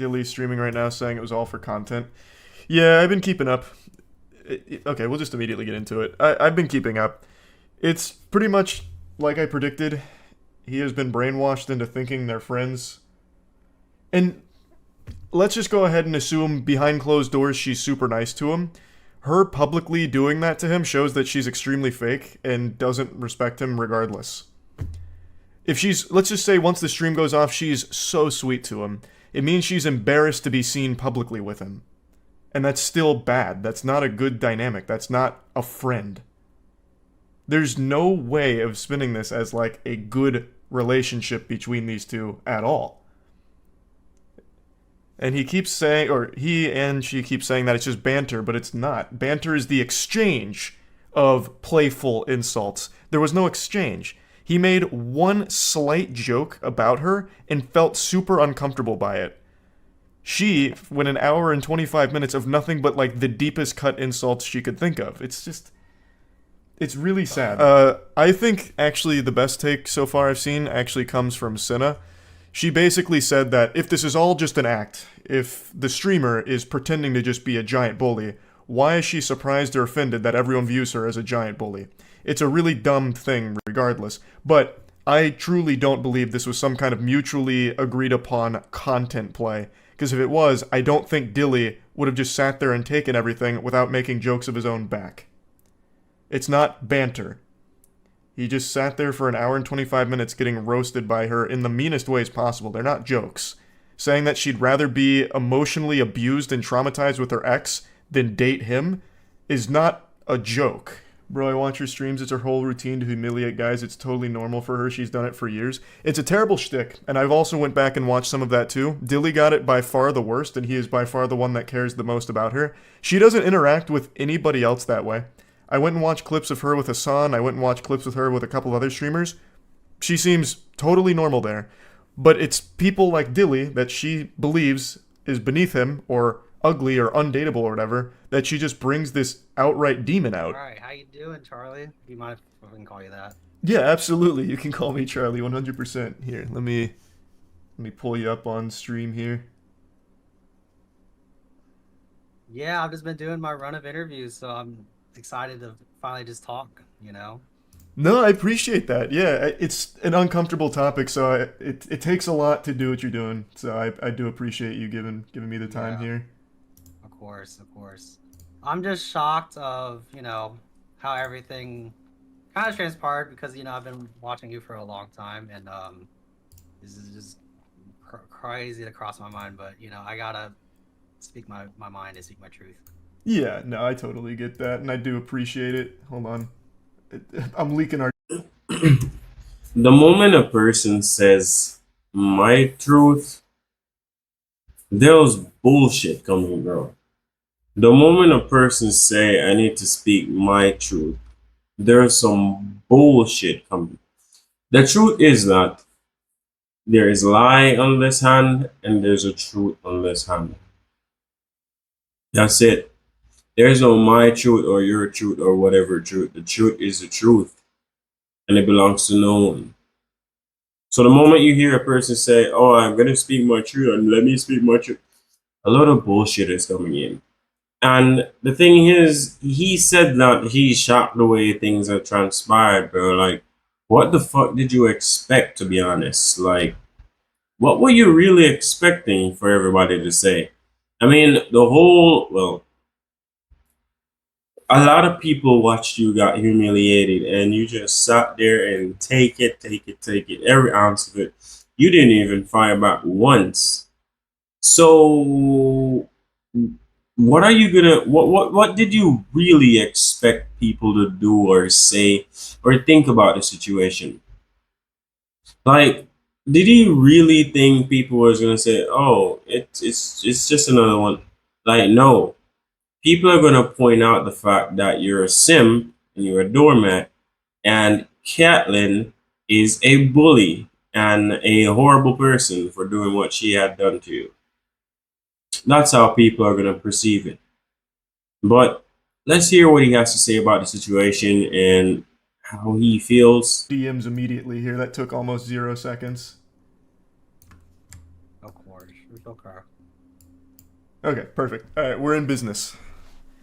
Dilly streaming right now saying it was all for content. Yeah, I've been keeping up. Okay, we'll just immediately get into it. I've been keeping up. It's pretty much like I predicted. He has been brainwashed into thinking they're friends. And let's just go ahead and assume behind closed doors she's super nice to him. Her publicly doing that to him shows that she's extremely fake and doesn't respect him regardless. If she's, let's just say once the stream goes off, she's so sweet to him, it means she's embarrassed to be seen publicly with him. And that's still bad. That's not a good dynamic. That's not a friend. There's no way of spinning this as like a good relationship between these two at all. And he keeps saying, or he and she keep saying that it's just banter, but it's not. Banter is the exchange of playful insults. There was no exchange. He made one slight joke about her and felt super uncomfortable by it. She went an hour and 25 minutes of nothing but like the deepest cut insults she could think of. It's really sad. I think actually the best take so far I've seen actually comes from Cinna. She basically said that if this is all just an act, if the streamer is pretending to just be a giant bully, why is she surprised or offended that everyone views her as a giant bully? It's a really dumb thing regardless, but I truly don't believe this was some kind of mutually agreed upon content play. Because if it was, I don't think Dilly would have just sat there and taken everything without making jokes of his own back. It's not banter. He just sat there for an hour and 25 minutes getting roasted by her in the meanest ways possible. They're not jokes. Saying that she'd rather be emotionally abused and traumatized with her ex than date him is not a joke. Bro, I watch her streams. It's her whole routine to humiliate guys. It's totally normal for her. She's done it for years. It's a terrible shtick, and I've also went back and watched some of that too. Dilly got it by far the worst, and he is by far the one that cares the most about her. She doesn't interact with anybody else that way. I went and watched clips of her with Hassan. I went and watched clips with her with a couple other streamers. She seems totally normal there. But it's people like Dilly that she believes is beneath him, or ugly, or undateable, or whatever, that she just brings this outright demon out. All right, how you doing, Charlie? Do you mind if I can call you that? Yeah, absolutely. You can call me Charlie 100%. Here, let me pull you up on stream here. Yeah, I've just been doing my run of interviews, so I'm excited to finally just talk, you know? No, I appreciate that. Yeah, it's an uncomfortable topic, so it takes a lot to do what you're doing. So I do appreciate you giving me the time Yeah, here. of course, of course. I'm just shocked of, how everything kind of transpired because, I've been watching you for a long time and this is just crazy to cross my mind, but, I gotta speak my mind and speak my truth. Yeah, no, I totally get that, and I do appreciate it. Hold on, I'm leaking our. The moment a person says my truth, there's bullshit coming, bro. The moment a person say I need to speak my truth, there's some bullshit coming. The truth is that there is lie on this hand and there's a truth on this hand. That's it. There's no my truth or your truth or whatever truth. The truth is the truth and it belongs to no one. So the moment you hear a person say, "Oh, I'm gonna speak my truth and let me speak my truth," a lot of bullshit is coming in. And the thing is, he said that he's shocked the way things have transpired, bro. Like, what the fuck did you expect, to be honest? Like, what were you really expecting for everybody to say? I mean, well, a lot of people watched you got humiliated and you just sat there and take it, every ounce of it. You didn't even fire back once. So what are you gonna what did you really expect people to do or say or think about the situation? Like, did you really think people was gonna say, "Oh, it's just another one"? Like, no. People are gonna point out the fact that you're a sim and you're a doormat, and Catelyn is a bully and a horrible person for doing what she had done to you. That's how people are gonna perceive it. But let's hear what he has to say about the situation and how he feels. DMs immediately here. That took almost 0 seconds. Of course, Okay. Okay, perfect. All right, we're in business.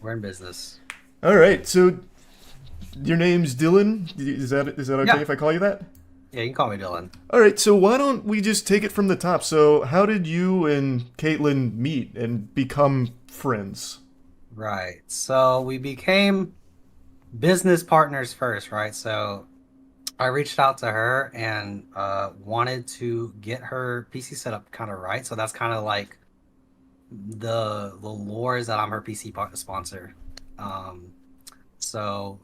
We're in business. All right, so your name's Dylan. Is that okay Yeah. if I call you that? Yeah, you can call me Dylan. All right, so why don't we just take it from the top? So, how did you and Caitlin meet and become friends? Right. So we became business partners first, right? So I reached out to her and wanted to get her PC setup kind of right. So that's kind of like the lore is that I'm her PC sponsor. Um, so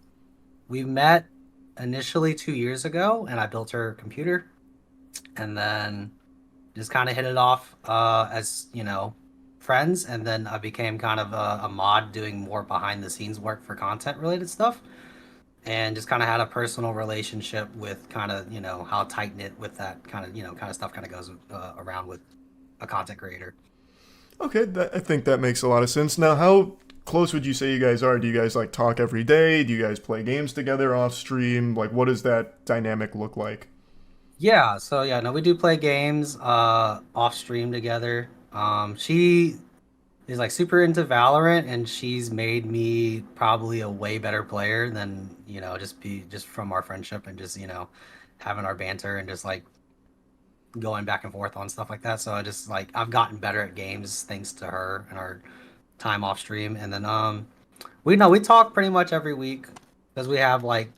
we met initially 2 years ago, and I built her computer, and then just kind of hit it off as friends, and then I became kind of a mod doing more behind the scenes work for content related stuff, and just kind of had a personal relationship with kind of how tight knit with that kind of kind of stuff kind of goes around with a content creator. Okay, I think that makes a lot of sense. Now, how close would you say you guys are? Do you guys like talk every day? Do you guys play games together off stream? Like, what does that dynamic look like? Yeah, so yeah, no, we do play games off stream together. She is like super into Valorant, and she's made me probably a way better player than just from our friendship and just having our banter and just like going back and forth on stuff like that. So I just like I've gotten better at games thanks to her and our time off stream. And then we talk pretty much every week because we have like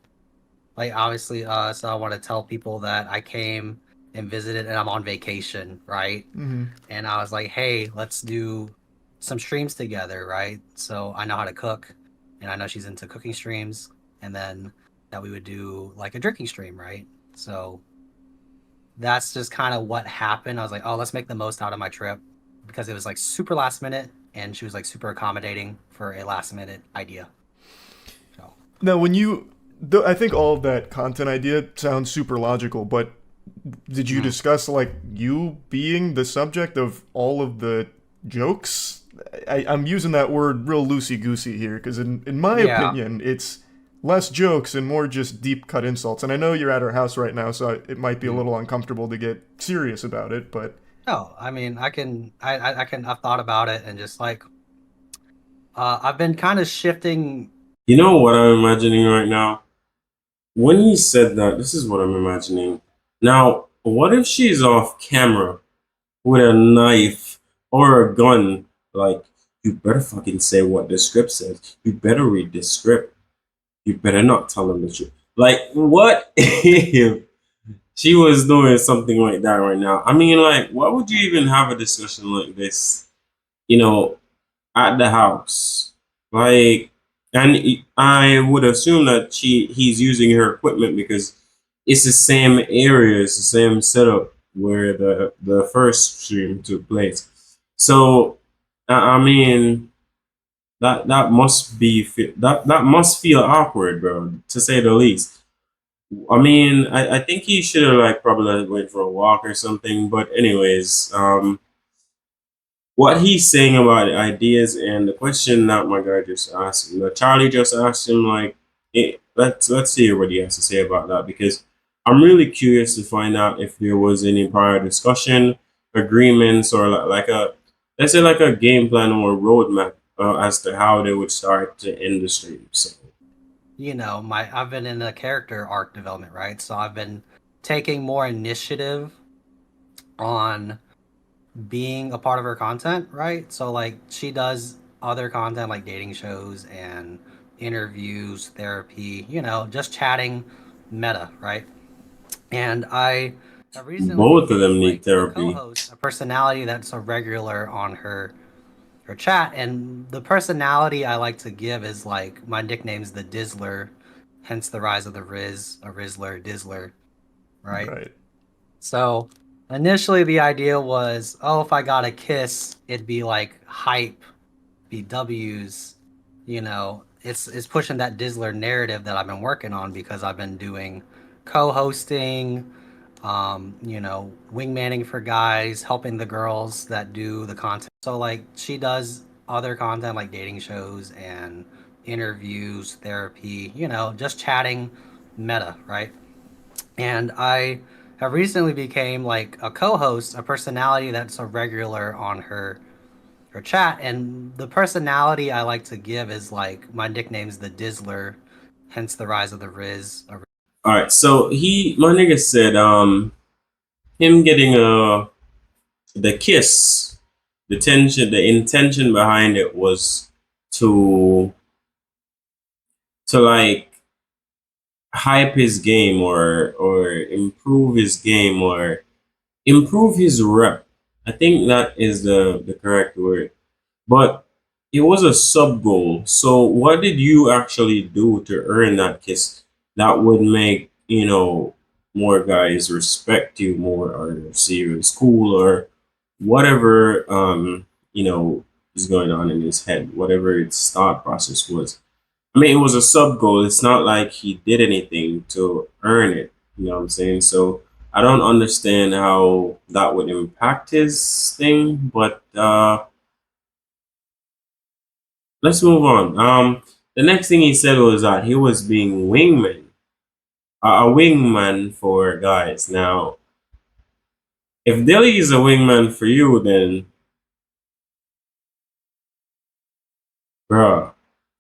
obviously so I want to tell people that I came and visited and I'm on vacation, right? Mm-hmm. And I was like, hey, let's do some streams together, right? So I know how to cook, and I know she's into cooking streams, and then that we would do like a drinking stream, right? So that's just kind of what happened. I was like, oh, let's make the most out of my trip because it was like super last minute, and she was like super accommodating for a last minute idea. So Now, I think all of that content idea sounds super logical, but did you mm, discuss like you being the subject of all of the jokes? I'm using that word real loosey goosey here because, in my yeah, opinion, it's less jokes and more just deep cut insults. And I know you're at her house right now, so it might be a mm. little uncomfortable to get serious about it, but No, I mean I've thought about it and just like I've been kind of shifting. You know what I'm imagining right now? When he said that, this is what I'm imagining. Now, what if she's off camera with a knife or a gun? Like, you better fucking say what the script says. You better read the script. You better not tell them the truth. Like, what if she was doing something like that right now? I mean, like, why would you even have a discussion like this, you know, at the house? Like, and I would assume that he's using her equipment because it's the same area, it's the same setup where the first stream took place. So, I mean, that must that must feel awkward, bro, to say the least. I mean, I think he should have like probably went for a walk or something. But anyways, what he's saying about ideas and the question that my guy just asked, Charlie just asked him like, let's hear what he has to say about that because I'm really curious to find out if there was any prior discussion, agreements, or like a let's say like a game plan or a roadmap as to how they would start to end the stream. So My I've been in a character arc development, right? So I've been taking more initiative on being a part of her content, right? So like she does other content like dating shows and interviews, therapy, just chatting meta, right? And I have recently both of them became need like a therapy. co-host, a personality that's a regular on her chat. And the personality I like to give is like my nickname's the Dizzler, hence the rise of the Riz, a Rizzler, Dizzler, right? right. So initially the idea was, oh, if I got a kiss, it'd be like hype, be W's, it's pushing that Dizzler narrative that I've been working on because I've been doing co-hosting, wingmanning for guys, helping the girls that do the content. So like she does other content like dating shows and interviews, therapy, just chatting meta, right? And I have recently became like a co-host, a personality that's a regular on her chat. And the personality I like to give is like my nickname's the Dizzler, hence the rise of the Riz. All right, so my nigga said, him getting the kiss, the intention behind it was to like hype his game or improve his game or improve his rep. I think that is the correct word. But it was a sub goal. So what did you actually do to earn that kiss that would make, more guys respect you more or see you as cool or whatever is going on in his head, whatever its thought process was. I mean, it was a sub goal. It's not like he did anything to earn it. You know what I'm saying? So I don't understand how that would impact his thing, but let's move on. The next thing he said was that he was being a wingman for guys. Now, if Dilly is a wingman for you, then, bruh,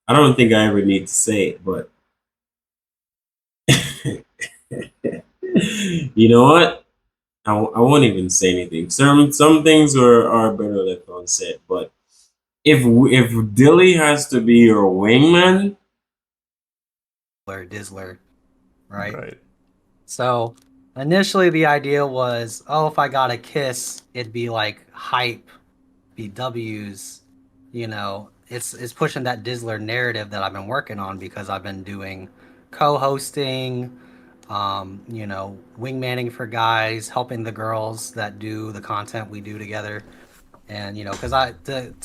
I don't think I ever need to say it, but you know what? I won't even say anything. Some things are better left unsaid. But if Dilly has to be your wingman, Dizzler, right? Right. So initially the idea was, oh, if I got a kiss, it'd be like hype, be W's, it's pushing that Dizzler narrative that I've been working on because I've been doing co-hosting, wingmanning for guys, helping the girls that do the content we do together. And because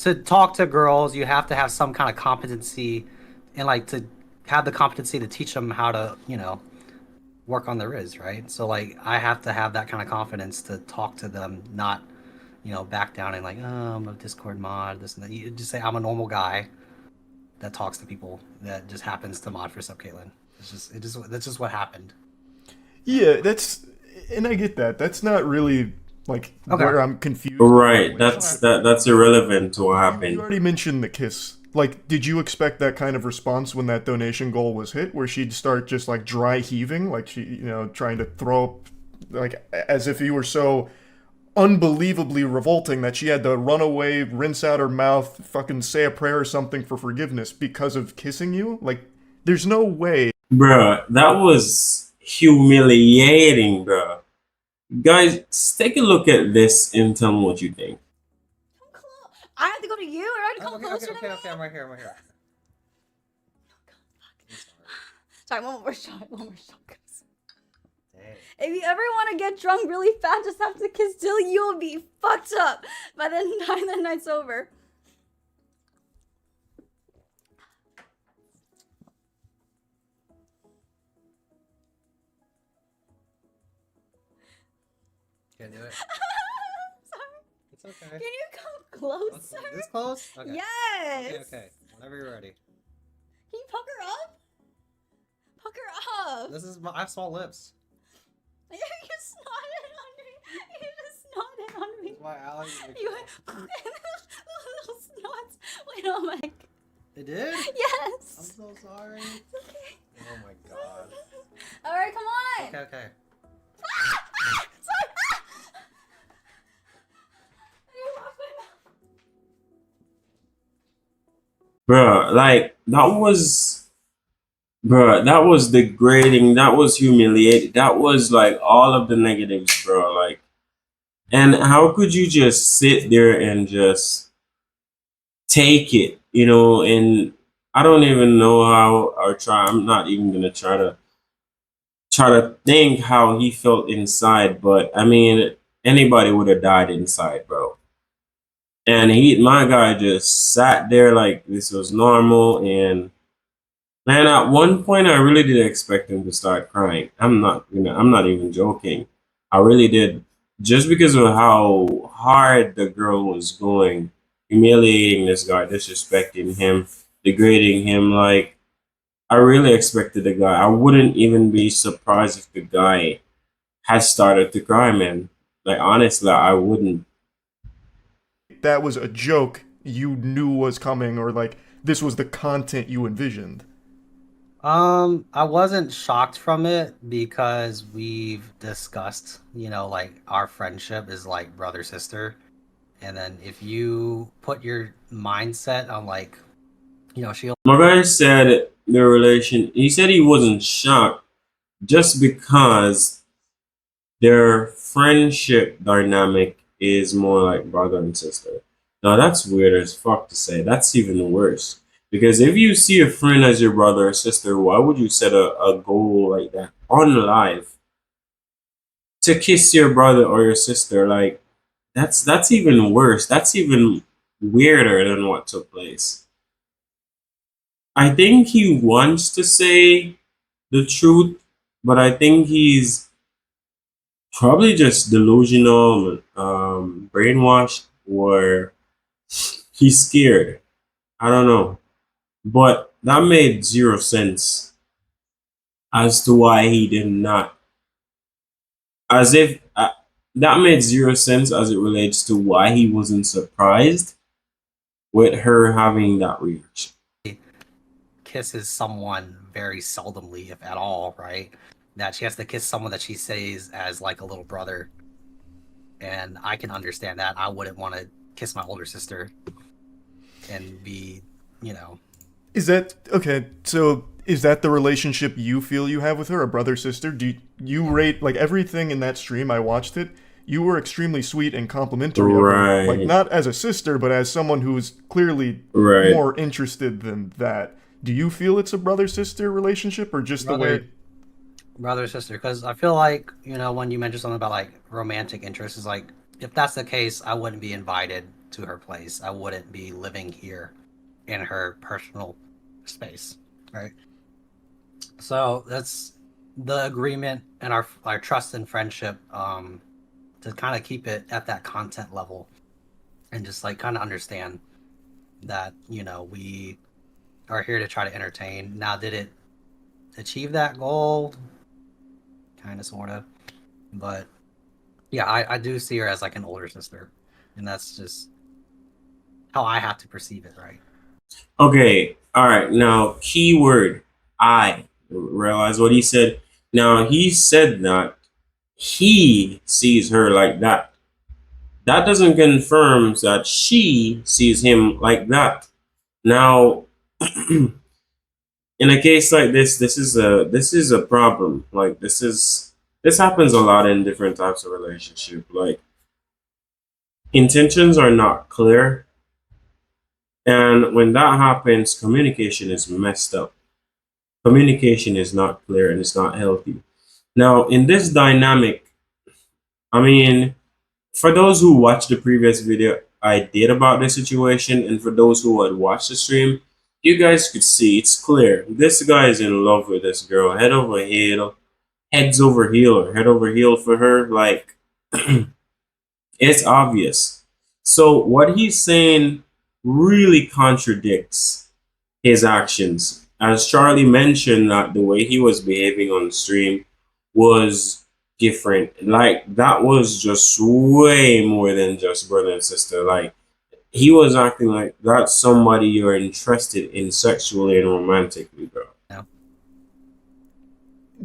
to talk to girls, you have to have some kind of competency, and like to have the competency to teach them how to work on the Riz, right? So like I have to have that kind of confidence to talk to them, not back down and like, oh, I'm a Discord mod, this and that. You just say I'm a normal guy that talks to people that just happens to mod for Supcathlin. That's just what happened. Yeah, and I get that. That's not really like Okay. where I'm confused in the right? relationship. That's irrelevant to what You happened. already mentioned the kiss. Like, did you expect that kind of response when that donation goal was hit, where she'd start just like dry heaving, like she, trying to throw up, like as if you were so unbelievably revolting that she had to run away, rinse out her mouth, fucking say a prayer or something for forgiveness because of kissing you? Like, there's no way. Bruh, that was humiliating, bruh. Guys, take a look at this and tell me what you think. Come close. I have to go to you, or I have to come closer to me. I'm right here. I'm right here. Sorry, one more shot. One more shot, guys. Dang. If you ever want to get drunk really fast, just have to kiss Dilly. You'll be fucked up by the time the night's over. Can't do it. Sorry. It's okay. Can you come closer? This close? Okay. Yes. Okay. Whenever you're ready. Can you pucker up? Pucker up. This is I have small lips. You snotted on me. You just snotted on me. My allergies. You went little snots went on my. It did? I'm Yes. so sorry. It's okay. Oh my god. All right, come on. Okay. Sorry. You lost my mouth. Bruh, like that was degrading, that was humiliating, that was like all of the negatives, bro. Like, and how could you just sit there and just take it, and I don't even know how or try I'm not even gonna try to think how he felt inside, but I mean anybody would have died inside, bro. And my guy just sat there like this was normal. And man, at one point, I really did expect him to start crying. I'm not even joking. I really did, just because of how hard the girl was going, humiliating this guy, disrespecting him, degrading him. Like, I really expected the guy. I wouldn't even be surprised if the guy has started to cry, man. Like honestly, I wouldn't. That was a joke you knew was coming, or like this was the content you envisioned. I wasn't shocked from it because we've discussed, like our friendship is like brother sister. And then if you put your mindset on like, she My guy said the relation. He said he wasn't shocked just because their friendship dynamic is more like brother and sister. Now that's weird as fuck to say. That's even worse. Because if you see a friend as your brother or sister, why would you set a goal like that on live to kiss your brother or your sister? Like that's even worse. That's even weirder than what took place. I think he wants to say the truth, but I think he's probably just delusional, brainwashed, or he's scared. I don't know. But that made zero sense as to why he did not. As if that made zero sense as it relates to why he wasn't surprised with her having that reaction. kisses someone very seldomly, if at all, right? That she has to kiss someone that she sees as like a little brother. And I can understand that. I wouldn't want to kiss my older sister and be, you know, Is that okay? So is that the relationship you feel you have with her, a brother sister? Do you rate like everything in that stream? I watched it. You were extremely sweet and complimentary of her, like Right, not as a sister, but as someone who's clearly right. more interested than that. Do you feel it's a brother sister relationship, or just the brother way? brother sister. Because I feel like, when you mentioned something about like romantic interests, is like, if that's the case, I wouldn't be invited to her place. I wouldn't be living here in her personal space, right? So that's the agreement and our trust and friendship, to kind of keep it at that content level and just like kind of understand that we are here to try to entertain. Now, did it achieve that goal? Kind of, sort of, but yeah, I do see her as like an older sister, and that's just how I have to perceive it, right? Okay, all right. Now, keyword I realize what he said. Now, he said that he sees her like that. That doesn't confirm that she sees him like that. Now, in a case like this is a problem. Like this happens a lot in different types of relationship. Like intentions are not clear, and when that happens, communication is messed up. Communication is not clear and it's not healthy. Now, in this dynamic, I mean, for those who watched the previous video I did about this situation, and for those who had watched the stream, you guys could see it's clear. This guy is in love with this girl, heads over heel, or head over heel for her. Like, it's obvious. So, what he's saying really contradicts his actions. As Charlie mentioned, that the way he was behaving on the stream was different. Like that was just way more than just brother and sister. Like he was acting like that's somebody you're interested in sexually and romantically, bro. Yeah.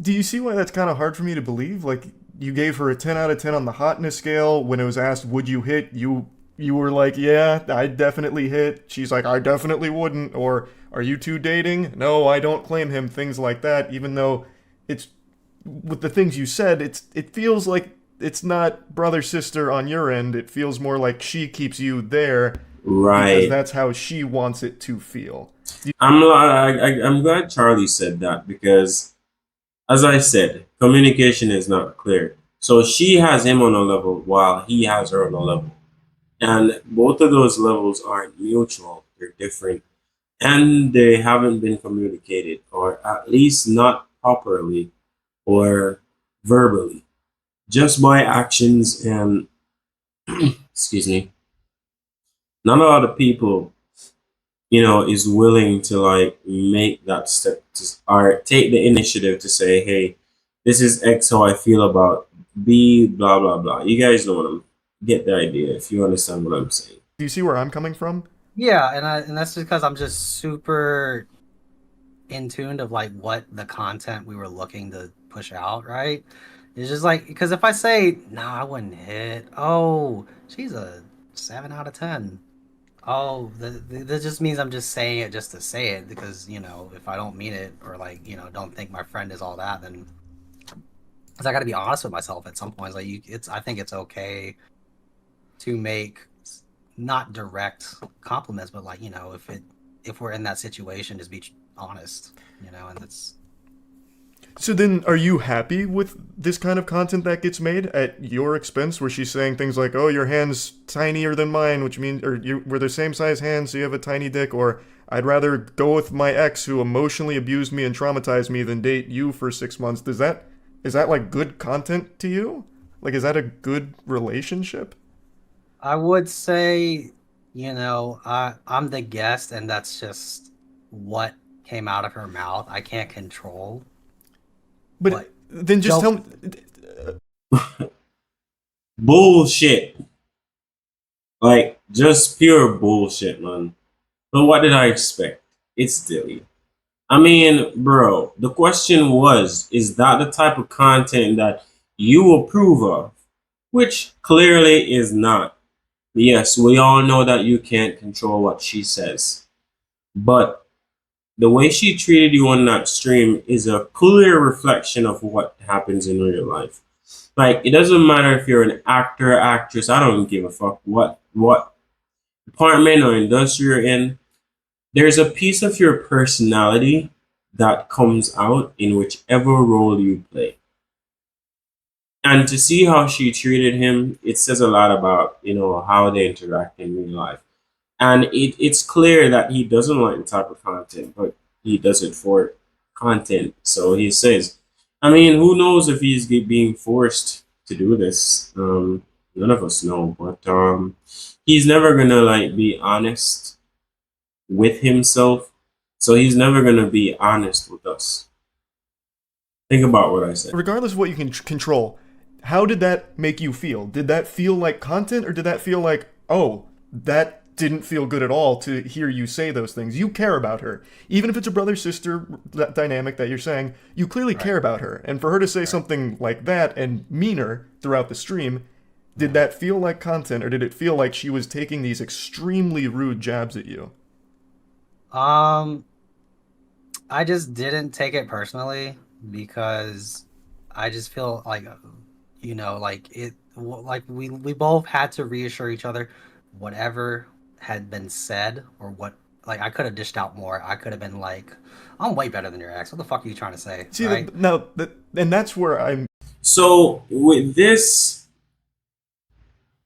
Do you see why that's kind of hard for me to believe? Like you gave her a 10 out of 10 on the hotness scale when it was asked would you hit, you were like, "Yeah, I definitely hit." She's like, "I definitely wouldn't." Or, "Are you two dating?" "No, I don't claim him." Things like that, even though it's with the things you said, it feels like it's not brother sister on your end. It feels more like she keeps you there because Right. that's how she wants it to feel. I'm glad Charlie said that because, as I said, communication is not clear. So she has him on a level while he has her on a level. And both of those levels aren't mutual, they're different. And they haven't been communicated, or at least not properly or verbally, just by actions. And, excuse me, not a lot of people, is willing to like make that step or take the initiative to say, hey, this is X how I feel about B, blah, blah, blah. You guys know what I'm, get the idea if you understand what I'm saying. Do you see where I'm coming from? Yeah, and that's because I'm just super in tune of like what the content we were looking to push out, right? It's just like because if I say nah, I wouldn't hit. Oh, she's a 7 out of 10. Oh, that just means I'm just saying it just to say it because if I don't mean it or like don't think my friend is all that, then because I got to be honest with myself at some points. Like I think it's okay to make not direct compliments, but like if we're in that situation, just be honest, and it's So then, are you happy with this kind of content that gets made at your expense, where she's saying things like, "Oh, your hand's tinier than mine," which means, or we're the same size hands, so you have a tiny dick, or I'd rather go with my ex who emotionally abused me and traumatized me than date you for 6 months. Is that like good content to you? Like, is that a good relationship? I would say, I'm the guest, and that's just what came out of her mouth. I can't control But what. then just Don't. tell me. Bullshit. Like, just pure bullshit, man. But what did I expect? It's Dilly. I mean, bro, the question was, is that the type of content that you approve of? Which clearly is not. Yes, we all know that you can't control what she says. But the way she treated you on that stream is a clear reflection of what happens in real life. Like, it doesn't matter if you're an actor, actress, I don't give a fuck what department or industry you're in. There's a piece of your personality that comes out in whichever role you play. And to see how she treated him, it says a lot about, how they interact in real life. And it's clear that he doesn't like the type of content, but he does it for content. So he says, I mean, who knows if he's being forced to do this? None of us know, but he's never gonna like be honest with himself. So he's never gonna be honest with us. Think about what I said. Regardless of what you can control, how did that make you feel? Did that feel like content, or did that feel like, oh, that didn't feel good at all to hear you say those things? You care about her. Even if it's a brother-sister dynamic that you're saying, you clearly Right. care about her. And for her to say something like that and meaner throughout the stream, did that feel like content, or did it feel like she was taking these extremely rude jabs at you? Um, I just didn't take it personally because I just feel like, like like we both had to reassure each other, whatever had been said or what, like I could have dished out more. I could have been like, I'm way better than your ex. What the fuck are you trying to say, See, right? and that's where I'm. So with this,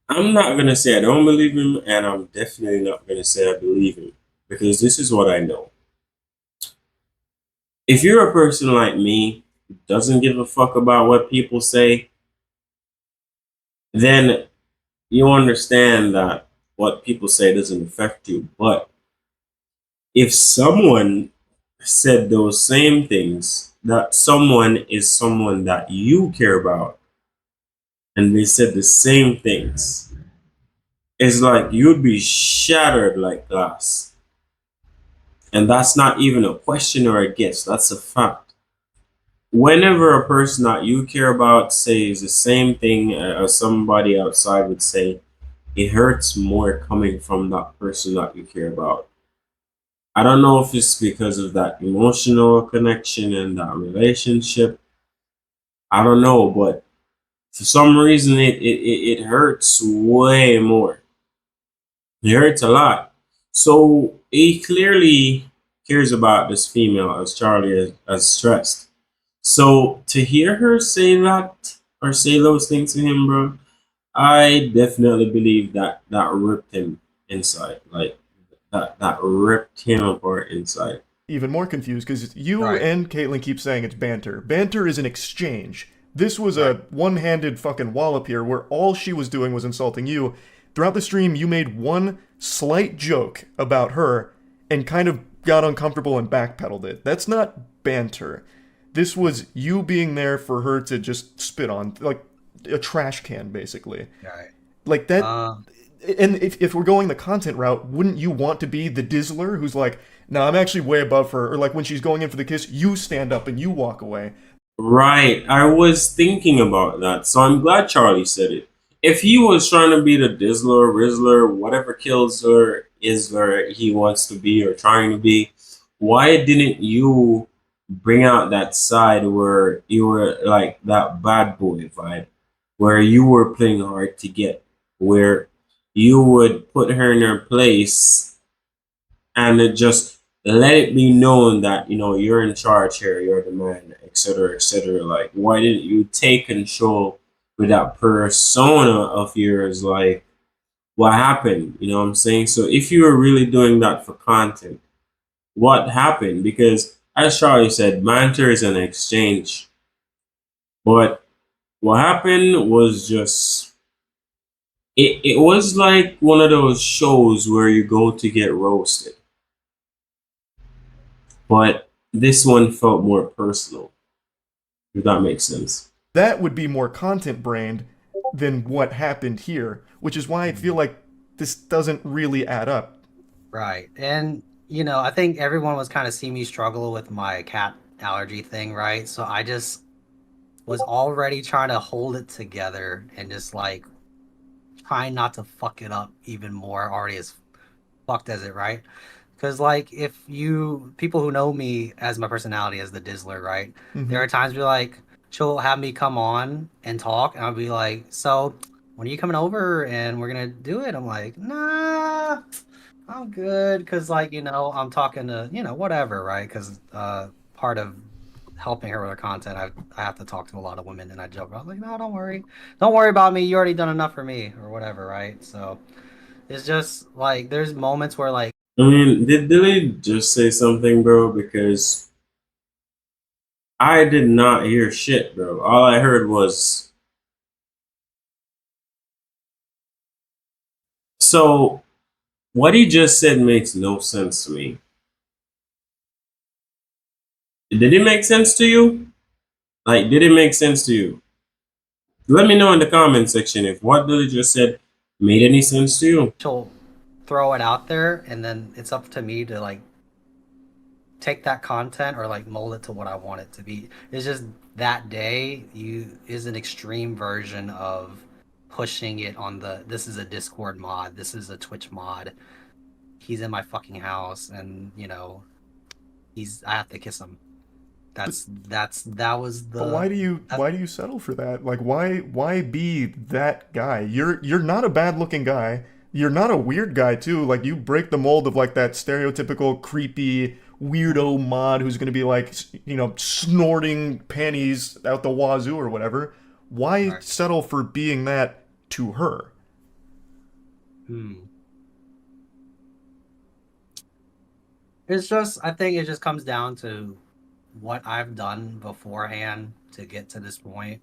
I'm not gonna say I don't believe him, and I'm definitely not gonna say I believe him because this is what I know. If you're a person like me who doesn't give a fuck about what people say, then you understand that what people say doesn't affect you. But if someone said those same things, that someone is someone that you care about, and they said the same things, it's like you'd be shattered like glass. And that's not even a question or a guess, that's a fact. Whenever a person that you care about says the same thing as somebody outside would say, it hurts more coming from that person that you care about. I don't know if it's because of that emotional connection and that relationship. I don't know, but for some reason it hurts way more. It hurts a lot. So he clearly cares about this female, as Charlie has stressed. So to hear her say that or say those things to him, bro, I definitely believe that that ripped him inside. Like that ripped him apart inside. Even more confused because you Right, and Caitlin keep saying it's banter. Banter is an exchange. This was right. a one-handed fucking wallop here where all she was doing was insulting you. Throughout the stream, you made one slight joke about her and kind of got uncomfortable and backpedaled it. That's not banter. This was you being there for her to just spit on. Like, a trash can, basically. Right. Like that. Uh, And if we're going the content route, wouldn't you want to be the Dizzler who's like, no, I'm actually way above her? Or like when she's going in for the kiss, you stand up and you walk away. Right. I was thinking about that. So I'm glad Charlie said it. If he was trying to be the Dizzler, Rizzler, whatever kills her, Isler he wants to be or trying to be, why didn't you bring out that side where you were like that bad boy vibe, where you were playing hard to get, where you would put her in her place and it just let it be known that you're in charge here, you're the man, etc., etc. Like, why didn't you take control with that persona of yours? Like, what happened? You know what I'm saying? So if you were really doing that for content, what happened? Because as Charlie said, banter is an exchange, but what happened was just it was like one of those shows where you go to get roasted, but this one felt more personal, if that makes sense. That would be more content brained than what happened here, which is why I feel like this doesn't really add up. right. And, I think everyone was kind of seeing me struggle with my cat allergy thing, right? So I just was already trying to hold it together and just like trying not to fuck it up even more, already as fucked as it, right? Because like if you people who know me as my personality as the Dizzler, right? There Hmm. are times where like she'll have me come on and talk, and I'll be like, "So, when are you coming over and we're gonna do it?" I'm like, "Nah, I'm good," because like I'm talking to whatever, right? Because part of helping her with her content, I have to talk to a lot of women, and I joke about like, "No, don't worry about me. You already done enough for me," or whatever, right? So it's just like there's moments where like. I mean, did Dilly just say something, bro? Because I did not hear shit, bro. All I heard was so. What he just said makes no sense to me. Did it make sense to you? Like, did it make sense to you? Let me know in the comment section if what Dilly just said made any sense to you. She'll throw it out there, and then it's up to me to like take that content or like mold it to what I want it to be. It's just that day is an extreme version of pushing it on the this is a Discord mod, this is a Twitch mod. He's in my fucking house, and I have to kiss him. But, That was but why do you that, settle for that? Like why be that guy? You're not a bad looking guy. You're not a weird guy too. Like you break the mold of like that stereotypical creepy weirdo mod who's gonna be like snorting panties out the wazoo or whatever. Why right. settle for being that to her? Hmm. It's just I think it just comes down to what I've done beforehand to get to this point.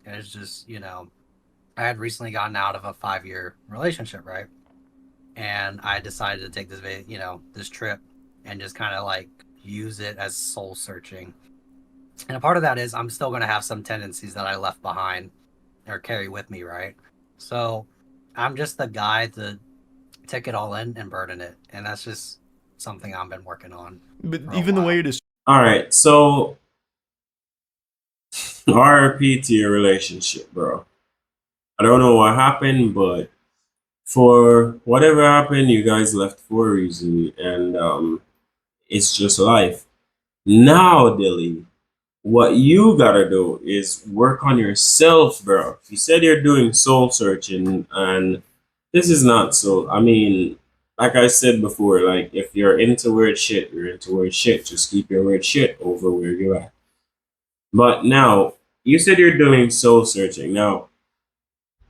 And it's just, I had recently gotten out of a 5-year relationship, right? And I decided to take this trip and just kind of like use it as soul searching. And a part of that is I'm still going to have some tendencies that I left behind or carry with me, right? So I'm just the guy to take it all in and burden it. And that's just something I've been working on But for a even the way while. it is All right, so RP to your relationship, bro. I don't know what happened, but for whatever happened, you guys left for a reason, and it's just life. Now, Dilly, what you gotta do is work on yourself, bro. You said you're doing soul searching, and this is not so. I mean, like I said before, like if you're into weird shit, you're into weird shit. Just keep your weird shit over where you're at. But now, you said you're doing soul searching. Now,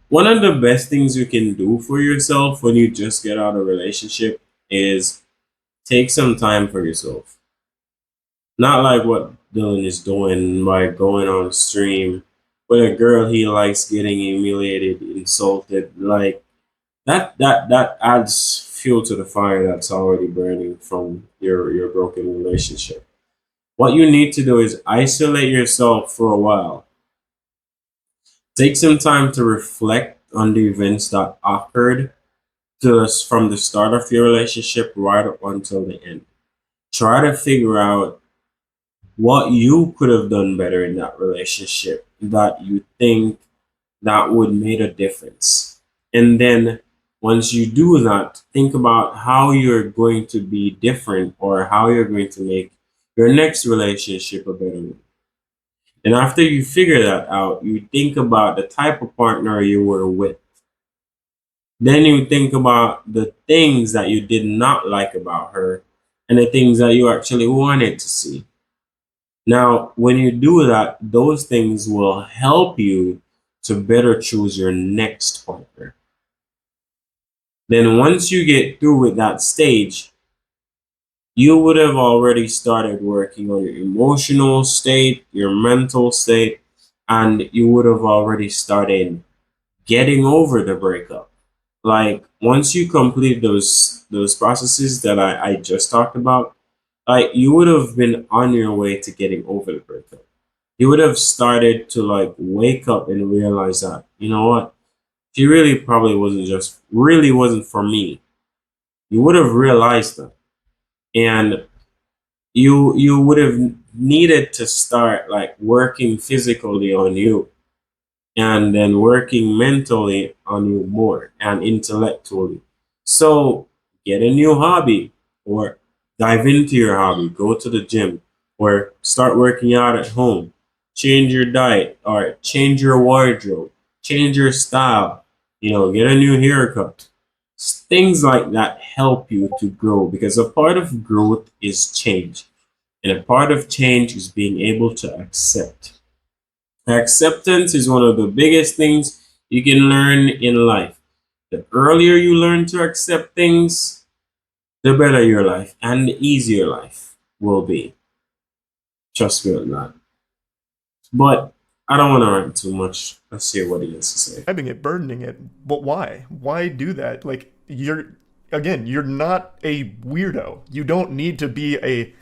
one of the best things you can do for yourself when you just get out of a relationship is take some time for yourself. Not like what Dylan is doing by going on a stream with a girl he likes getting humiliated, insulted. Like that adds fuel to the fire that's already burning from your broken relationship. What you need to do is isolate yourself for a while. Take some time to reflect on the events that occurred to us from the start of your relationship right up until the end. Try to figure out what you could have done better in that relationship that you think that would make a difference. And then once you do that, think about how you're going to be different or how you're going to make your next relationship a better one. And after you figure that out, you think about the type of partner you were with. Then you think about the things that you did not like about her and the things that you actually wanted to see. Now, when you do that, those things will help you to better choose your next partner. Then, once you get through with that stage, you would have already started working on your emotional state, your mental state, and you would have already started getting over the breakup. Like once you complete those processes that I just talked about, like you would have been on your way to getting over the breakup. You would have started to like wake up and realize that, you know what, she really probably wasn't for me. You would have realized that. And you would have needed to start like working physically on you and then working mentally on you more and intellectually. So get a new hobby or dive into your hobby, go to the gym or start working out at home, change your diet or change your wardrobe, change your style, get a new haircut. Things like that help you to grow because a part of growth is change. And a part of change is being able to accept. Acceptance is one of the biggest things you can learn in life. The earlier you learn to accept things, the better your life and the easier life will be. Trust me on that. But I don't want to rant too much. Let's see what he has to say. Having it, burdening it. But why? Why do that? Like, you're not a weirdo. You don't need to be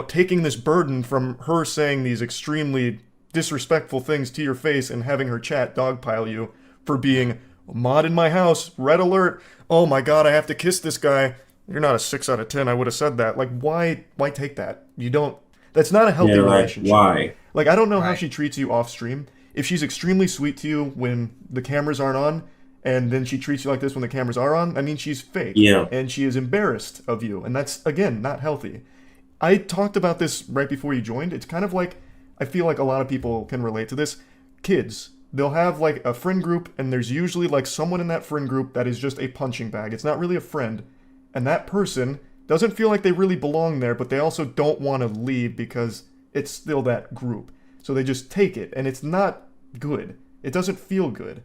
taking this burden from her saying these extremely disrespectful things to your face and having her chat dogpile you for being mod in my house, red alert. Oh my god, I have to kiss this guy. You're not a 6 out of 10. I would have said that. Like, why take that? You don't. That's not a healthy Yeah, like, relationship. why? Like, I don't know how Right. she treats you off stream. If she's extremely sweet to you when the cameras aren't on, and then she treats you like this when the cameras are on, I mean, she's fake. Yeah. And she is embarrassed of you. And that's, again, not healthy. I talked about this right before you joined. It's kind of like, I feel like a lot of people can relate to this. Kids, they'll have like a friend group, and there's usually like someone in that friend group that is just a punching bag. It's not really a friend. And that person doesn't feel like they really belong there, but they also don't want to leave because it's still that group. So they just take it, and it's not good. It doesn't feel good.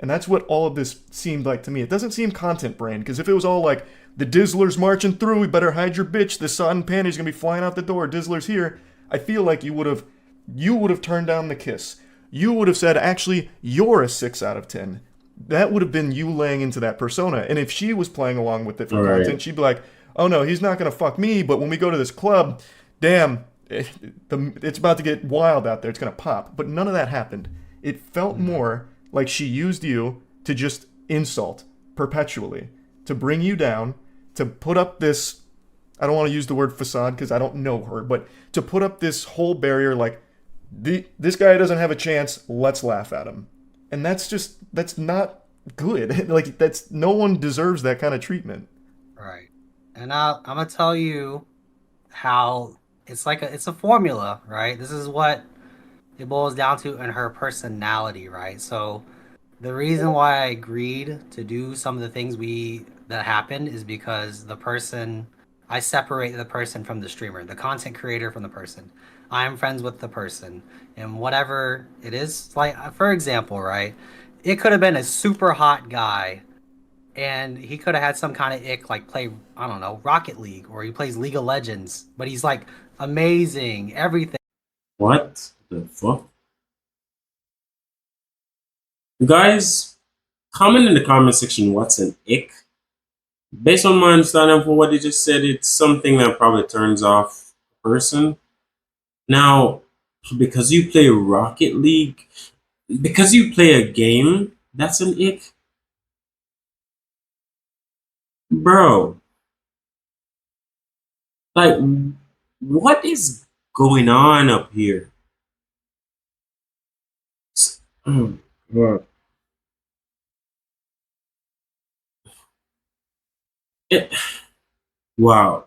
And that's what all of this seemed like to me. It doesn't seem content brain, because if it was all like, the Dizzler's marching through, we better hide your bitch, the satin panty's gonna be flying out the door, Dizzler's here, I feel like you would have turned down the kiss. You would have said, actually, you're a 6 out of 10. That would have been you laying into that persona. And if she was playing along with it for Right. content, she'd be like, oh no, he's not gonna fuck me, but when we go to this club, damn, it's about to get wild out there, it's gonna pop. But none of that happened. It felt more like she used you to just insult perpetually, to bring you down, to put up this, I don't want to use the word facade because I don't know her, but to put up this whole barrier like, this guy doesn't have a chance, let's laugh at him. And that's not good. Like, that's, no one deserves that kind of treatment. Right. And I'm gonna tell you how it's like it's a formula, right? This is what it boils down to in her personality, right? So the reason why I agreed to do some of the things that happened is because I separate the person from the streamer, the content creator from the person. I am friends with the person, and whatever it is, like for example, right? It could have been a super hot guy, and he could have had some kind of ick, like play, I don't know, Rocket League, or he plays League of Legends, but he's like amazing, everything. What the fuck? Guys, comment in the comment section what's an ick. Based on my understanding for what you just said, it's something that probably turns off a person. Now, because you play Rocket League, because you play a game, that's an ick, bro. Like, what is going on up here? Oh, God. It, wow.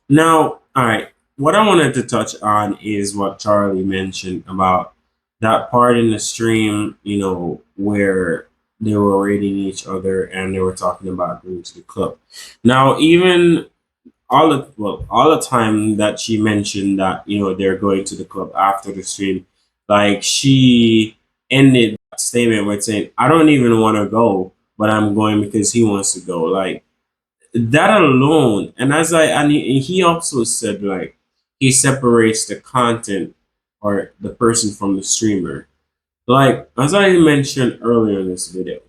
Now, all right. What I wanted to touch on is what Charlie mentioned about that part in the stream, where they were rating each other and they were talking about going to the club. Now, even all the time that she mentioned that they're going to the club after the stream, like she ended that statement with saying, "I don't even want to go, but I'm going because he wants to go." Like that alone, and he also said like he separates the content or the person from the streamer. Like as I mentioned earlier in this video,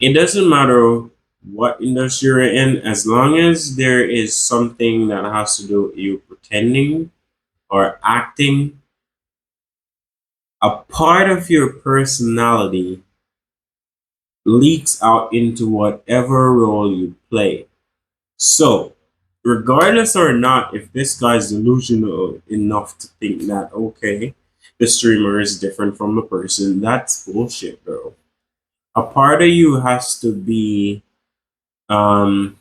it doesn't matter what industry you're in, as long as there is something that has to do with you pretending or acting, a part of your personality leaks out into whatever role you play. So, regardless or not, if this guy's delusional enough to think that, okay, the streamer is different from the person, that's bullshit, bro. A part of you has to be um,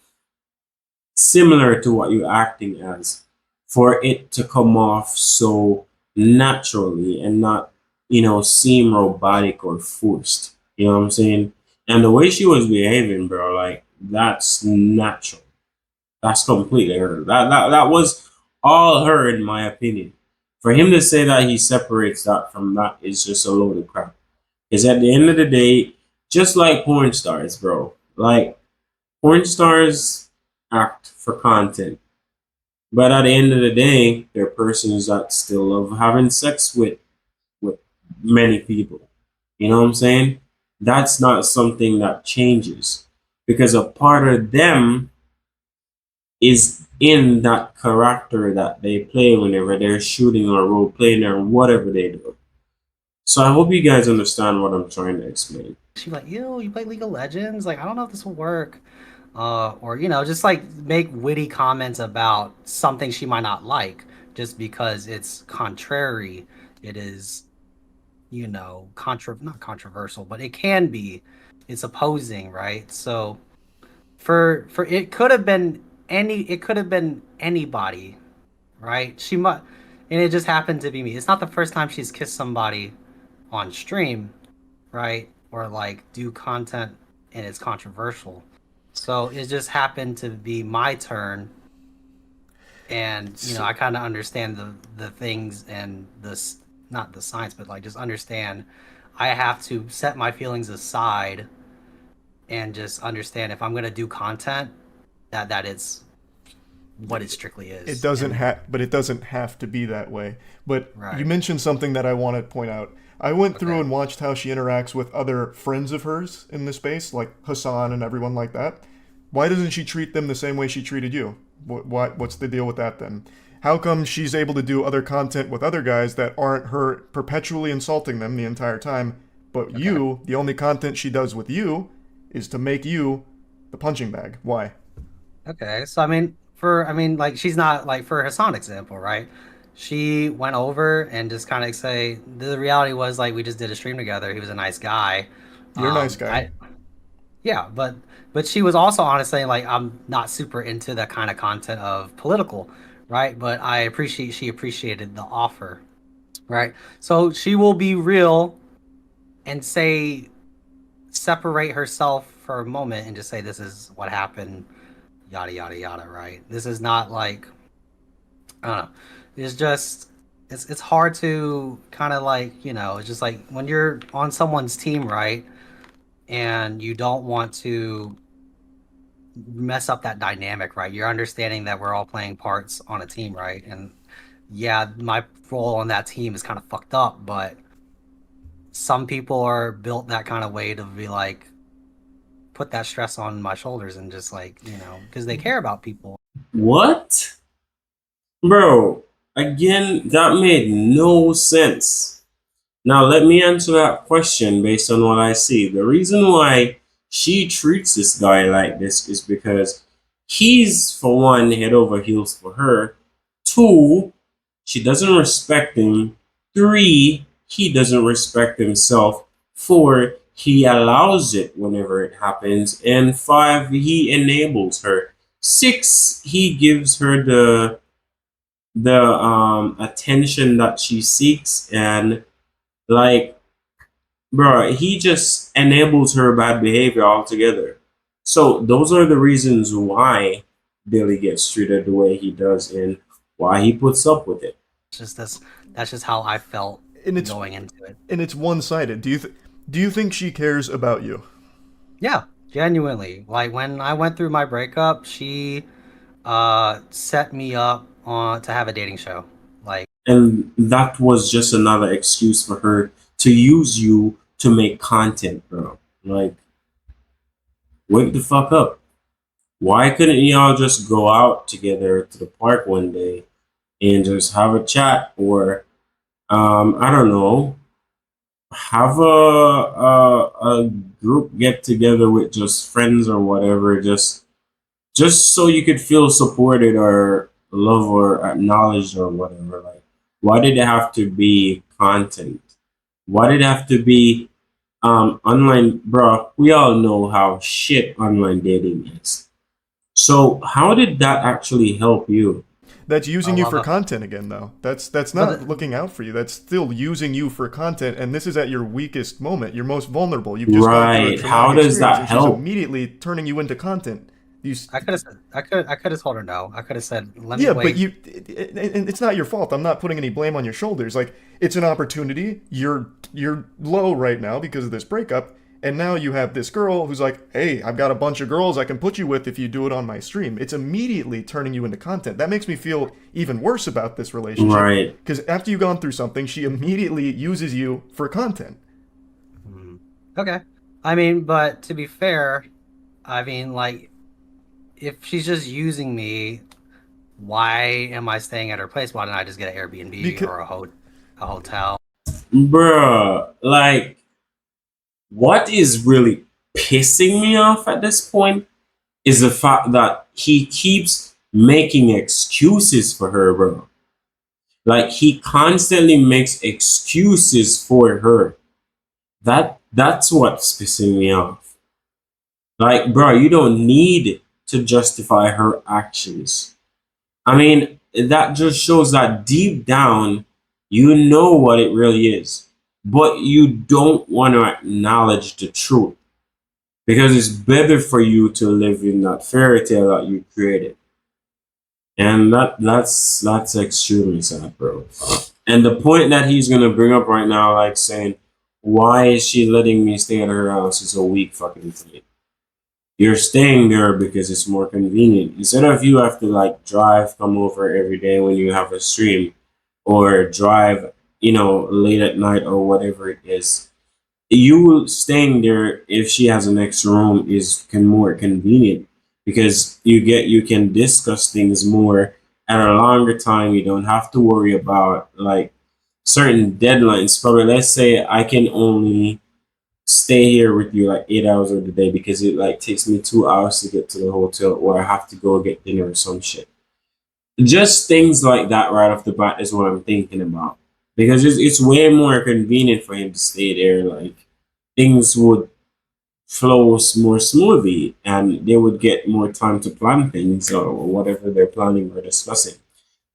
similar to what you're acting as for it to come off so naturally and not, seem robotic or forced. You know what I'm saying? And the way she was behaving, bro, like, that's natural. That's completely her. That was all her, in my opinion. For him to say that he separates that from that is just a load of crap. Because at the end of the day, just like porn stars, bro, like porn stars act for content, but at the end of the day, they're persons that still love having sex with many people. You know what I'm saying? That's not something that changes because a part of them is in that character that they play whenever they're shooting or role playing or whatever they do. So I hope you guys understand what I'm trying to explain. She like, ew, you play League of Legends? Like, I don't know if this will work. Or just like make witty comments about something she might not like, just because it's contrary. It is, not controversial, but it can be. It's opposing, right? So for it could have been anybody, right? She might, and it just happened to be me. It's not the first time she's kissed somebody on stream, right? Or like do content and it's controversial. So it just happened to be my turn, and I kind of understand the things and this, not the science, but like just understand. I have to set my feelings aside and just understand if I'm gonna do content that it's what it strictly It is. doesn't And have, but it doesn't have to be that way. But you right, mentioned something that I want to point out. I went through okay, and watched how she interacts with other friends of hers in the space, like Hassan and everyone like that. Why doesn't she treat them the same way she treated you? What's the deal with that then? How come she's able to do other content with other guys that aren't her perpetually insulting them the entire time, but okay. you, the only content she does with you is to make you the punching bag? Why? Okay, so like she's not like for Hassan example, right? She went over and just kind of say the reality was like we just did a stream together. He was a nice guy. You're a nice guy. I Yeah, but she was also honest saying like I'm not super into that kind of content of political, right? But she appreciated the offer, right? So she will be real and say separate herself for a moment and just say this is what happened, yada yada yada, right? This is not like I don't know. It's just it's hard to kind of like it's just like when you're on someone's team, right? And you don't want to mess up that dynamic, right? You're understanding that we're all playing parts on a team, right? And yeah, my role on that team is kind of fucked up, but some people are built that kind of way to be like put that stress on my shoulders and just like because they care about people. What? Bro, again, that made no sense. Now, let me answer that question based on what I see. The reason why she treats this guy like this is because he's, for one, head over heels for her. Two, she doesn't respect him. Three, he doesn't respect himself. Four, he allows it whenever it happens. And five, he enables her. Six, he gives her the attention that she seeks, and like, bro, he just enables her bad behavior altogether. So those are the reasons why Billy gets treated the way he does and why he puts up with it. It's just that's just how I felt And it's going into it. and it's one-sided. Do you think she cares about you? Yeah, genuinely. Like when I went through my breakup, she set me up on to have a dating show. Like And that was just another excuse for her to use you to make content, bro. Like, wake the fuck up. Why couldn't y'all just go out together to the park one day and just have a chat, or I don't know, have a group get together with just friends or whatever, just so you could feel supported or love or acknowledged or whatever. Like, why did it have to be content? Why did it have to be online, bro? We all know how shit online dating is. So how did that actually help you? That's I using you love for a content again, though. That's but not looking out for you. That's still using you for content, and this is at your weakest moment. You're most vulnerable. You've just gone through a Right. How traumatic does experience, that and she's help? immediately turning you into content. You, s- I could have said I could have told her no. I could have said let me yeah, but wait. and it's not your fault. I'm not putting any blame on your shoulders. Like, it's an opportunity. You're low right now because of this breakup, and now you have this girl who's like, "Hey, I've got a bunch of girls I can put you with if you do it on my stream." It's immediately turning you into content. That makes me feel even worse about this relationship Right. because after you've gone through something, she immediately uses you for content. Hmm. Okay. I mean, but to be fair, I mean like if she's just using me, why am I staying at her place? Why didn't I just get an Airbnb Because or a hotel? Bruh, like, what is really pissing me off at this point is the fact that he keeps making excuses for her, bro. Like, he constantly makes excuses for her. That's what's pissing me off. Like, bro, you don't need to justify her actions. I mean, that just shows that deep down, you know what it really is, but you don't want to acknowledge the truth because it's better for you to live in that fairy tale that you created. And that's extremely sad, bro. And the point that he's gonna bring up right now, like saying, "Why is she letting me stay at her house?" is a weak fucking thing. You're staying there because it's more convenient. Instead of you have to like drive, come over every day when you have a stream, or drive, late at night or whatever it is. You staying there if she has an extra room is more convenient because you can discuss things more at a longer time. You don't have to worry about like certain deadlines. Probably let's say I can only stay here with you like 8 hours of the day because it like takes me 2 hours to get to the hotel or I have to go get dinner or some shit. Just things like that right off the bat is what I'm thinking about. Because it's way more convenient for him to stay there. Like things would flow more smoothly and they would get more time to plan things or whatever they're planning or discussing.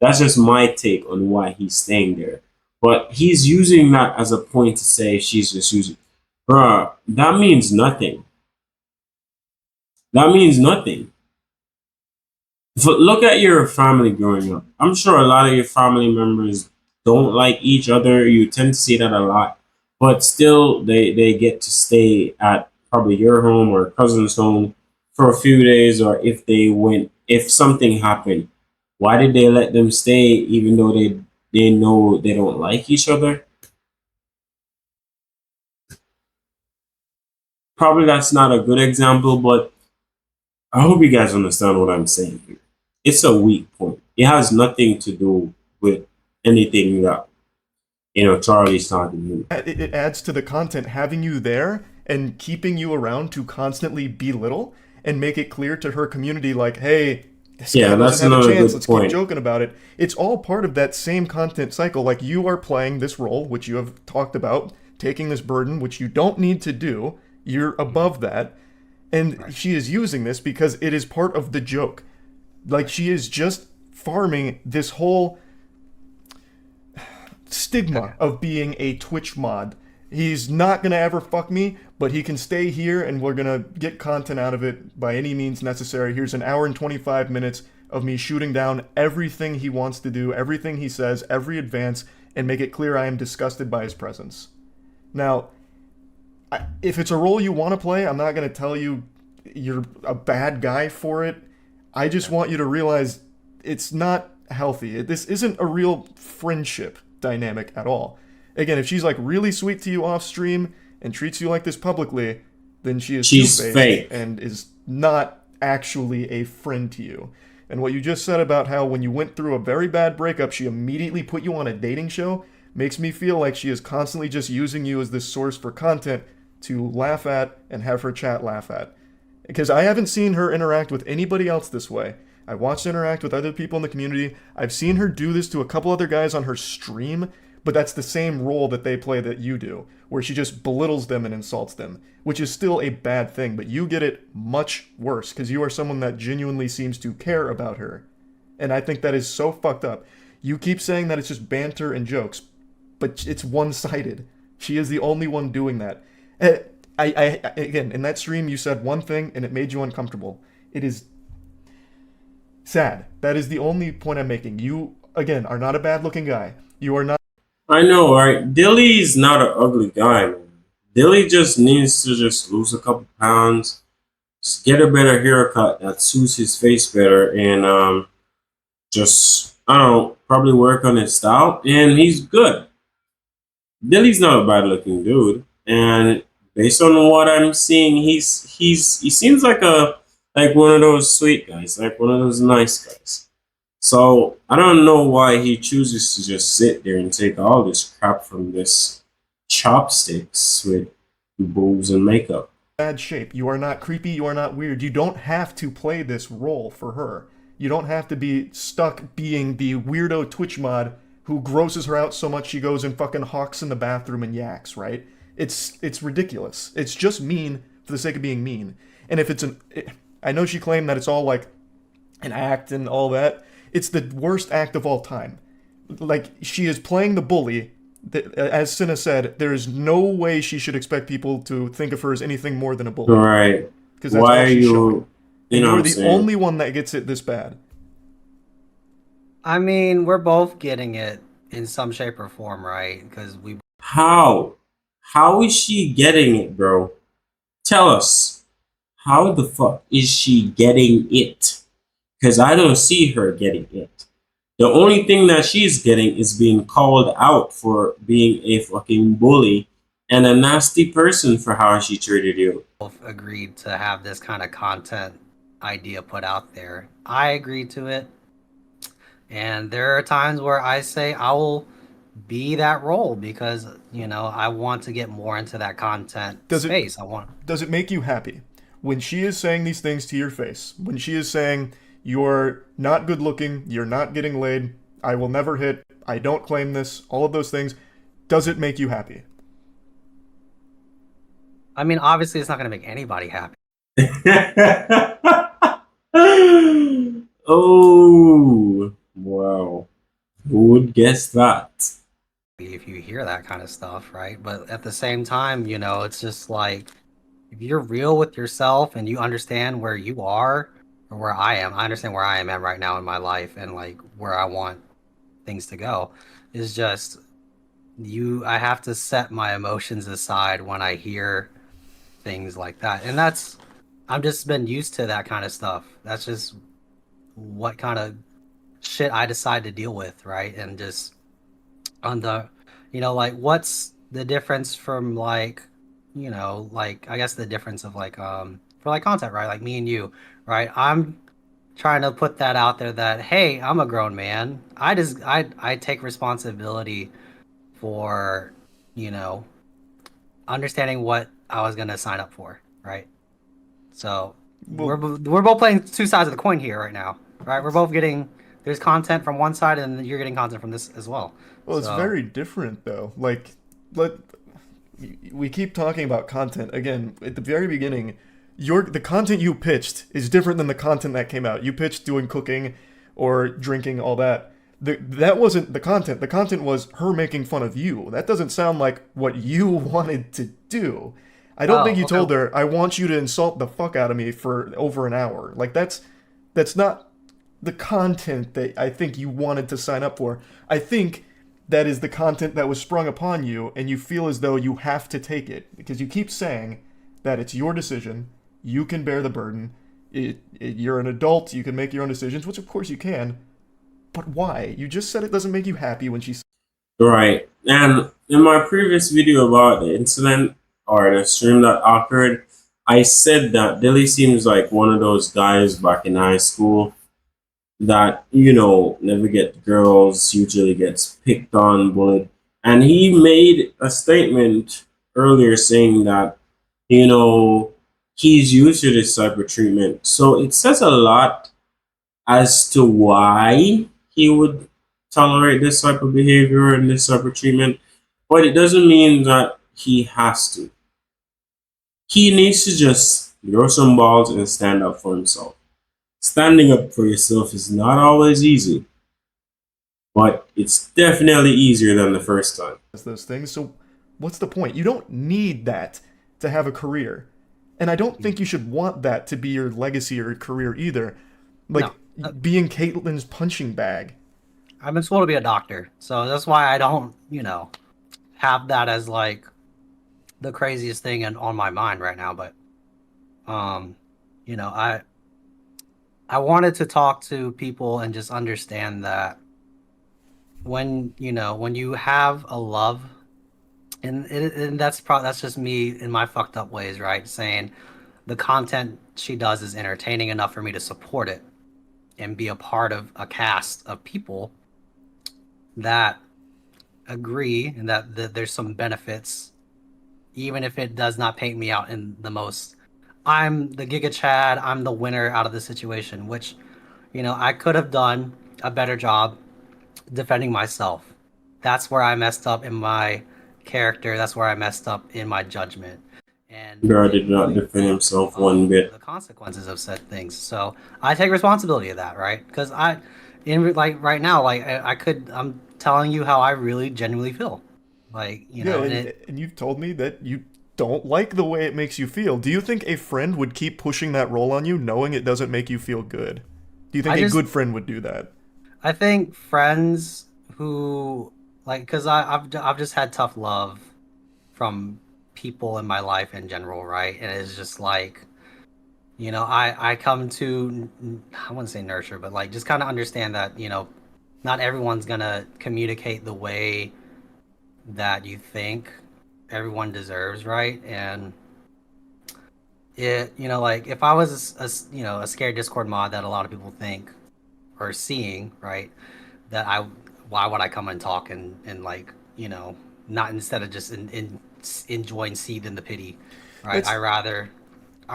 That's just my take on why he's staying there. But he's using that as a point to say she's just using. Bruh, that means nothing. That means nothing. Look at your family growing up. I'm sure a lot of your family members don't like each other. You tend to see that a lot. But still, they get to stay at probably your home or a cousin's home for a few days, or if something happened, why did they let them stay even though they know they don't like each other? Probably that's not a good example, but I hope you guys understand what I'm saying here. It's a weak point. It has nothing to do with anything that Charlie's talking to him. It adds to the content having you there and keeping you around to constantly belittle and make it clear to her community, like, hey, this guy Yeah, that's doesn't have a another chance. good Let's keep point. joking about it. It's all part of that same content cycle. Like, you are playing this role, which you have talked about, taking this burden, which you don't need to do. You're above that. And Right. she is using this because it is part of the joke. Like, she is just farming this whole stigma of being a Twitch mod. He's not gonna ever fuck me, but he can stay here and we're gonna get content out of it by any means necessary. Here's an hour and 25 minutes of me shooting down everything he wants to do, everything he says, every advance, and make it clear I am disgusted by his presence. Now, if it's a role you want to play, I'm not gonna tell you you're a bad guy for it. I just want you to realize it's not healthy. This isn't a real friendship dynamic at all. Again, if she's like really sweet to you off stream and treats you like this publicly, then she is She's two-faced fake. and is not actually a friend to you. And what you just said about how when you went through a very bad breakup, she immediately put you on a dating show makes me feel like she is constantly just using you as this source for content to laugh at and have her chat laugh at. Because I haven't seen her interact with anybody else this way. I watched her interact with other people in the community. I've seen her do this to a couple other guys on her stream, but that's the same role that they play that you do, where she just belittles them and insults them, which is still a bad thing, but you get it much worse because you are someone that genuinely seems to care about her. And I think that is so fucked up. You keep saying that it's just banter and jokes, but it's one-sided. She is the only one doing that. Again, in that stream, you said one thing and it made you uncomfortable. It is sad. That is the only point I'm making. You, again, are not a bad-looking guy. You are not. I know, right? Dilly's not an ugly guy, man. Dilly just needs to just lose a couple pounds, just get a better haircut that suits his face better, and just I don't know, probably work on his style, and he's good. Dilly's not a bad looking dude, and based on what I'm seeing, he seems like one of those sweet guys, like one of those nice guys. So I don't know why he chooses to just sit there and take all this crap from this chopsticks with boobs and makeup. Bad shape. You are not creepy. You are not weird. You don't have to play this role for her. You don't have to be stuck being the weirdo Twitch mod who grosses her out so much she goes and fucking hawks in the bathroom and yaks, right? It's ridiculous. It's just mean for the sake of being mean. And if it's I know she claimed that it's all like an act and all that. It's the worst act of all time. Like, she is playing the bully. As Cinna said, there is no way she should expect people to think of her as anything more than a bully. Right. Because that's Why all are she's you, showing. you And know what you're I'm the saying? only one that gets it this bad. I mean, we're both getting it in some shape or form, right? Because we How? How is she getting it, bro? Tell us. How the fuck is she getting it? Because I don't see her getting it. The only thing that she's getting is being called out for being a fucking bully and a nasty person for how she treated you. both agreed to have this kind of content idea put out there. I agreed to it. And there are times where I say I will be that role because, I want to get more into that content Does it space. does it make you happy when she is saying these things to your face? When she is saying you're not good looking, you're not getting laid, I will never hit, I don't claim this, all of those things, does it make you happy? I mean, obviously, it's not going to make anybody happy. Oh, wow. Who would guess that? If you hear that kind of stuff, right? But at the same time, it's just like if you're real with yourself and you understand where you are or where I understand where I am at right now in my life and like where I want things to go. Is just I have to set my emotions aside when I hear things like that. And I've just been used to that kind of stuff. That's just what kind of shit I decide to deal with, right? And just on the like what's the difference from like like I guess the difference of like for like content, right? Like me and you, right? I'm trying to put that out there that hey, I'm a grown man. I take responsibility for, you know, understanding what I was gonna sign up for, right? So Well, we're both playing two sides of the coin here right now, right? We're both getting there's content from one side and you're getting content from this as well. well, it's So very different though. Like, let we keep talking about content again at the very beginning. The content you pitched is different than the content that came out. You pitched doing cooking or drinking, all that. That wasn't the content. The content was her making fun of you. That doesn't sound like what you wanted to do. I don't think you okay. told her, I want you to insult the fuck out of me for over an hour. Like, that's not the content that I think you wanted to sign up for. I think that is the content that was sprung upon you, and you feel as though you have to take it because you keep saying that it's your decision, you can bear the burden, you're an adult, you can make your own decisions, which of course you can, but why? You just said it doesn't make you happy when she. Right. And in my previous video about the incident or the stream that occurred, I said that Dilly seems like one of those guys back in high school that, you know, never get girls, usually gets picked on, bullied. And he made a statement earlier saying that, you know, he's used to this type of treatment. So it says a lot as to why he would tolerate this type of behavior and this type of treatment, but it doesn't mean that he has to. He needs to just grow some balls and stand up for himself. Standing up for yourself is not always easy, but it's definitely easier than the first time. Those things. So what's the point? You don't need that to have a career. And I don't think you should want that to be your legacy or career either. Like being Caitlin's punching bag. I've been told to be a doctor, so that's why I don't, you know, have that as like the craziest thing on my mind right now. But, you know, I wanted to talk to people and just understand that when you have a love, and that's just me in my fucked up ways, right? Saying the content she does is entertaining enough for me to support it and be a part of a cast of people that agree and that there's some benefits, even if it does not paint me out in the most. I'm the Giga Chad. I'm the winner out of the situation, which, you know, I could have done a better job defending myself. That's where I messed up in my character. That's where I messed up in my judgment. And Gar did not defend himself one bit. the consequences of said things. So I take responsibility of that, right? Because like right now, like I'm telling you how I really genuinely feel. Like, you know, and you've told me that you don't like the way it makes you feel. Do you think a friend would keep pushing that role on you knowing it doesn't make you feel good? Do you think a good friend would do that? I think friends who like, because I've just had tough love from people in my life in general, right? And it's just like, you know, I come to, I wouldn't say nurture, but like just kind of understand that, you know, not everyone's gonna communicate the way that you think everyone deserves, right? And it, you know, like if I was a scared Discord mod that a lot of people think or seeing, right, that why would I come and talk and like, you know, not instead of just enjoying seed in the pity, right? I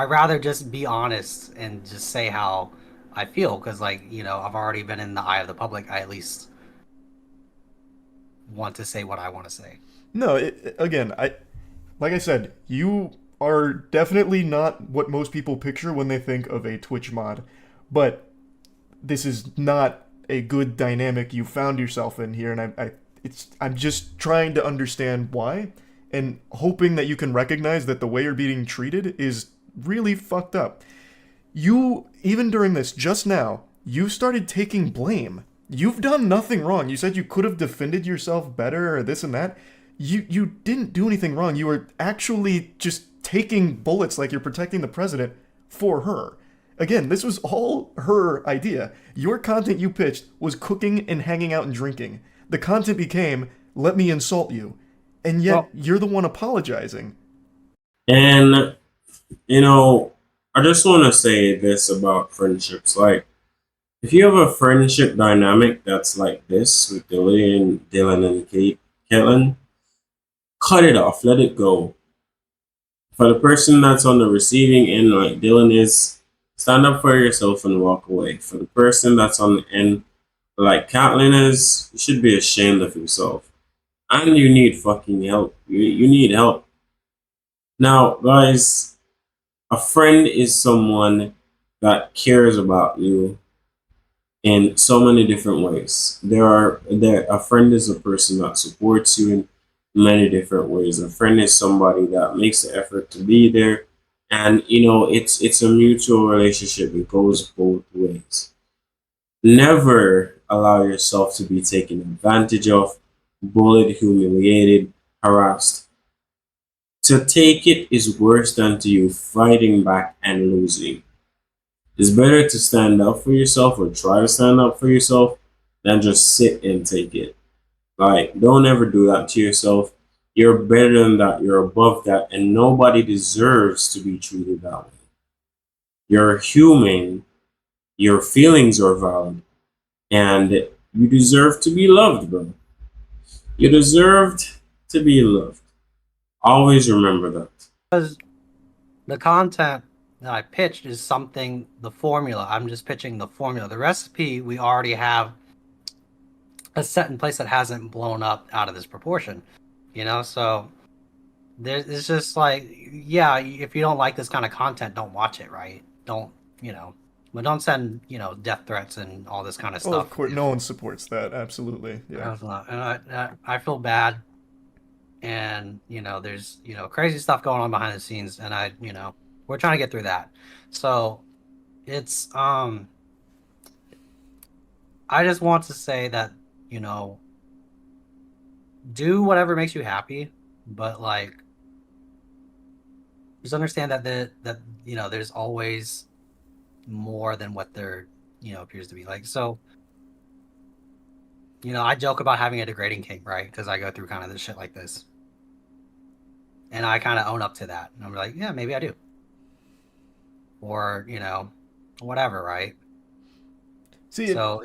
rather just be honest and just say how I feel, because like, you know, I've already been in the eye of the public. I at least want to say what I want to say. No, again, like I said, you are definitely not what most people picture when they think of a Twitch mod, but this is not a good dynamic you found yourself in here, and I'm just trying to understand why, and hoping that you can recognize that the way you're being treated is really fucked up. You, even during this, just now, you started taking blame. You've done nothing wrong. You said you could have defended yourself better or this and that. You didn't do anything wrong. You were actually just taking bullets like you're protecting the president for her. Again, this was all her idea. Your content you pitched was cooking and hanging out and drinking. The content became, let me insult you. And yet, you're the one apologizing. And, you know, I just want to say this about friendships. Like, if you have a friendship dynamic that's like this with Dylan and Caitlin, cut it off. Let it go. For the person that's on the receiving end, like Dylan is, stand up for yourself and walk away. For the person that's on the end, like Caitlin is, you should be ashamed of yourself. And you need fucking help. You need help. Now, guys, a friend is someone that cares about you in so many different ways. A friend is a person that supports you in many different ways. A friend is somebody that makes the effort to be there, and it's a mutual relationship. It goes both ways. Never allow yourself to be taken advantage of, bullied, humiliated, harassed. To take it is worse than to you fighting back and losing. It's better to stand up for yourself or try to stand up for yourself than just sit and take it. Like, don't ever do that to yourself. You're better than that. You're above that. And nobody deserves to be treated that way. You're human. Your feelings are valid. And you deserve to be loved, bro. You deserved to be loved. Always remember that. Because the content that I pitched is something, the formula. I'm just pitching the formula. The recipe we already have a set in place that hasn't blown up out of this proportion. So it's just like, yeah, if you don't like this kind of content, don't watch it, right? Don't, but don't send, death threats and all this kind of Oh, stuff. of course, no one supports that. Absolutely, yeah. And I feel bad, and there's crazy stuff going on behind the scenes, and we're trying to get through that. So it's I just want to say that do whatever makes you happy, but like just understand that there's always more than what there appears to be. Like, so I joke about having a degrading kink, right? Because I go through kind of this shit like this, and I kind of own up to that, and I'm like, yeah, maybe I do, or whatever, right? See, So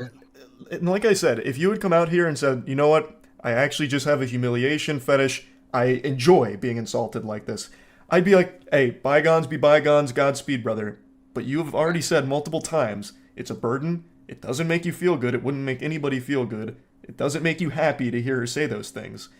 and like I said, if you had come out here and said, you know what, I actually just have a humiliation fetish, I enjoy being insulted like this, I'd be like, hey, bygones be bygones, Godspeed, brother. But you have already said multiple times, it's a burden, it doesn't make you feel good, it wouldn't make anybody feel good, it doesn't make you happy to hear her say those things.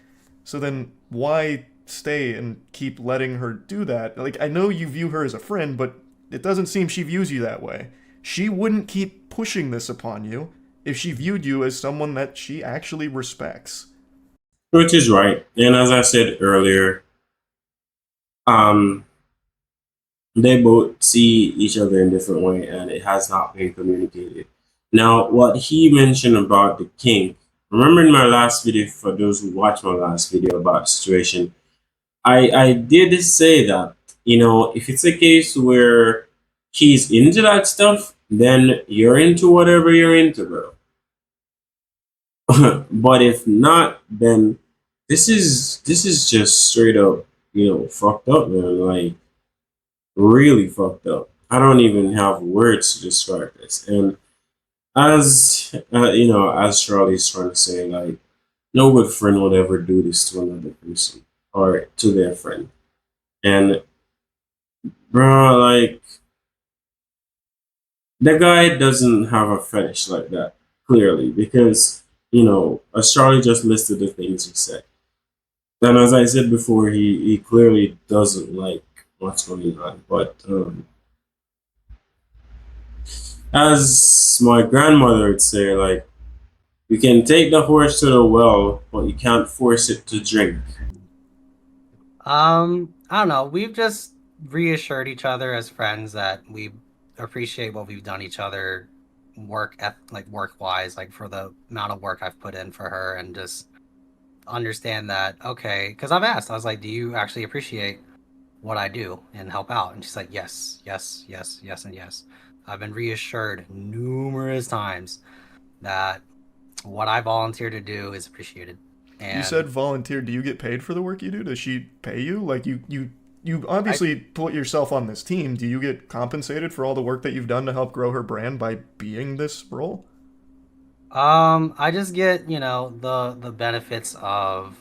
So then why stay and keep letting her do that? Like, I know you view her as a friend, but it doesn't seem she views you that way. She wouldn't keep pushing this upon you if she viewed you as someone that she actually respects. Which is right. And as I said earlier, um, they both see each other in different way, and it has not been communicated. Now, what he mentioned about the king, remember in my last video, for those who watched my last video about the situation, I did say that, if it's a case where he's into that stuff, then you're into whatever you're into, bro. But if not, then this is just straight up, fucked up, man. Like, really fucked up. I don't even have words to describe this. And as as Charlie's trying to say, like, no good friend would ever do this to another person or to their friend. And bro, like, the guy doesn't have a fetish like that, clearly, because as Charlie just listed the things he said. And as I said before, he clearly doesn't like what's going on. But as my grandmother would say, like, you can take the horse to the well, but you can't force it to drink. I don't know. We've just reassured each other as friends that we appreciate what we've done each other work wise, like for the amount of work I've put in for her, and just understand that, okay, because I've asked, I was like, do you actually appreciate what I do and help out? And she's like, yes, yes, yes, yes, and yes. I've been reassured numerous times that what I volunteer to do is appreciated. You And said volunteer. Do you get paid for the work you do? Does she pay you? Like, you obviously put yourself on this team. Do you get compensated for all the work that you've done to help grow her brand by being this role? I just get, the benefits of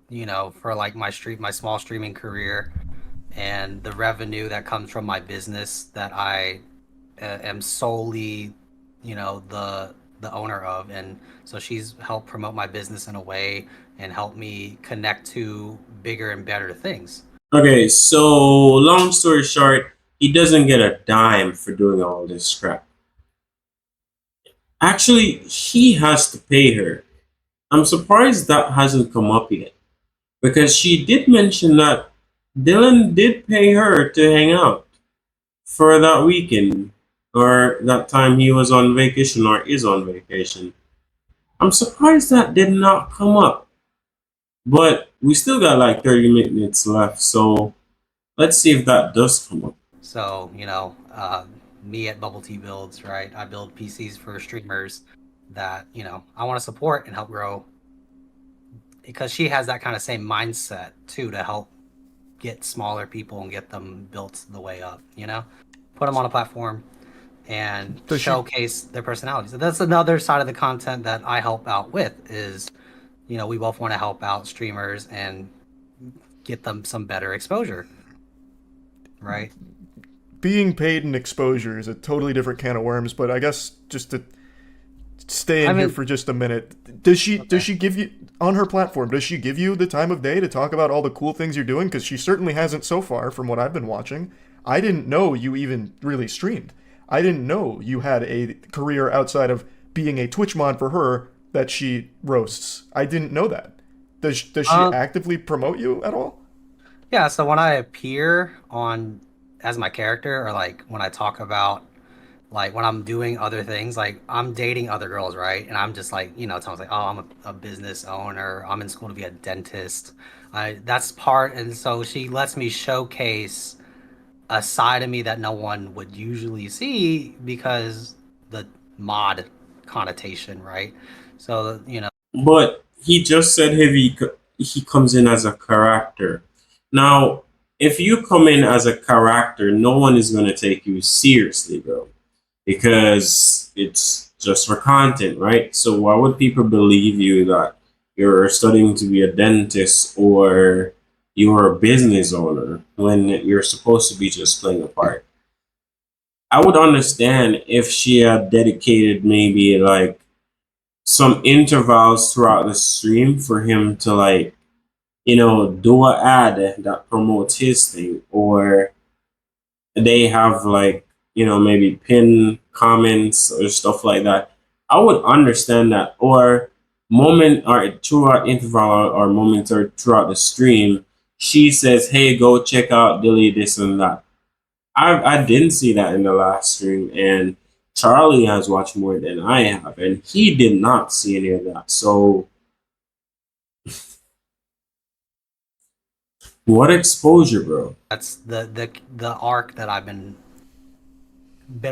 for like my small streaming career and the revenue that comes from my business that I am solely, the owner of, and so she's helped promote my business in a way and helped me connect to bigger and better things. Okay, so long story short, he doesn't get a dime for doing all this crap. Actually, he has to pay her. I'm surprised that hasn't come up yet because she did mention that Dylan did pay her to hang out for that weekend or that time he was on vacation or is on vacation. I'm surprised that did not come up. But we still got like 30 minutes left, so let's see if that does come up. So, me at Bubble Tea Builds, right? I build PCs for streamers that, I want to support and help grow because she has that kind of same mindset too to help get smaller people and get them built the way up, Put them on a platform and Does she- showcase their personalities. So that's another side of the content that I help out with is, we both want to help out streamers and get them some better exposure, right? Being paid in exposure is a totally different can of worms, but I guess just to stay in here for just a minute, does she give you on her platform? Does she give you the time of day to talk about all the cool things you're doing? Because she certainly hasn't so far, from what I've been watching. I didn't know you even really streamed. I didn't know you had a career outside of being a Twitch mod for her that she roasts. I didn't know that. Does she actively promote you at all? Yeah, so when I appear on as my character or like when I talk about like when I'm doing other things, like I'm dating other girls, right? And I'm just like, someone's like, oh, I'm a business owner. I'm in school to be a dentist. That's part, and so she lets me showcase a side of me that no one would usually see because the mod connotation, right? So, But he just said he comes in as a character. Now, if you come in as a character, no one is going to take you seriously, bro, because it's just for content, right? So why would people believe you that you're studying to be a dentist or you're a business owner when you're supposed to be just playing a part? I would understand if she had dedicated maybe like some intervals throughout the stream for him to like, do a ad that promotes his thing, or they have like, maybe pin comments or stuff like that. I would understand that. Or moment or throughout interval or moment or throughout the stream, she says, hey, go check out Dilly this and that. I didn't see that in the last stream, and Charlie has watched more than I have, and he did not see any of that. So, what exposure, bro? that's the arc that I've been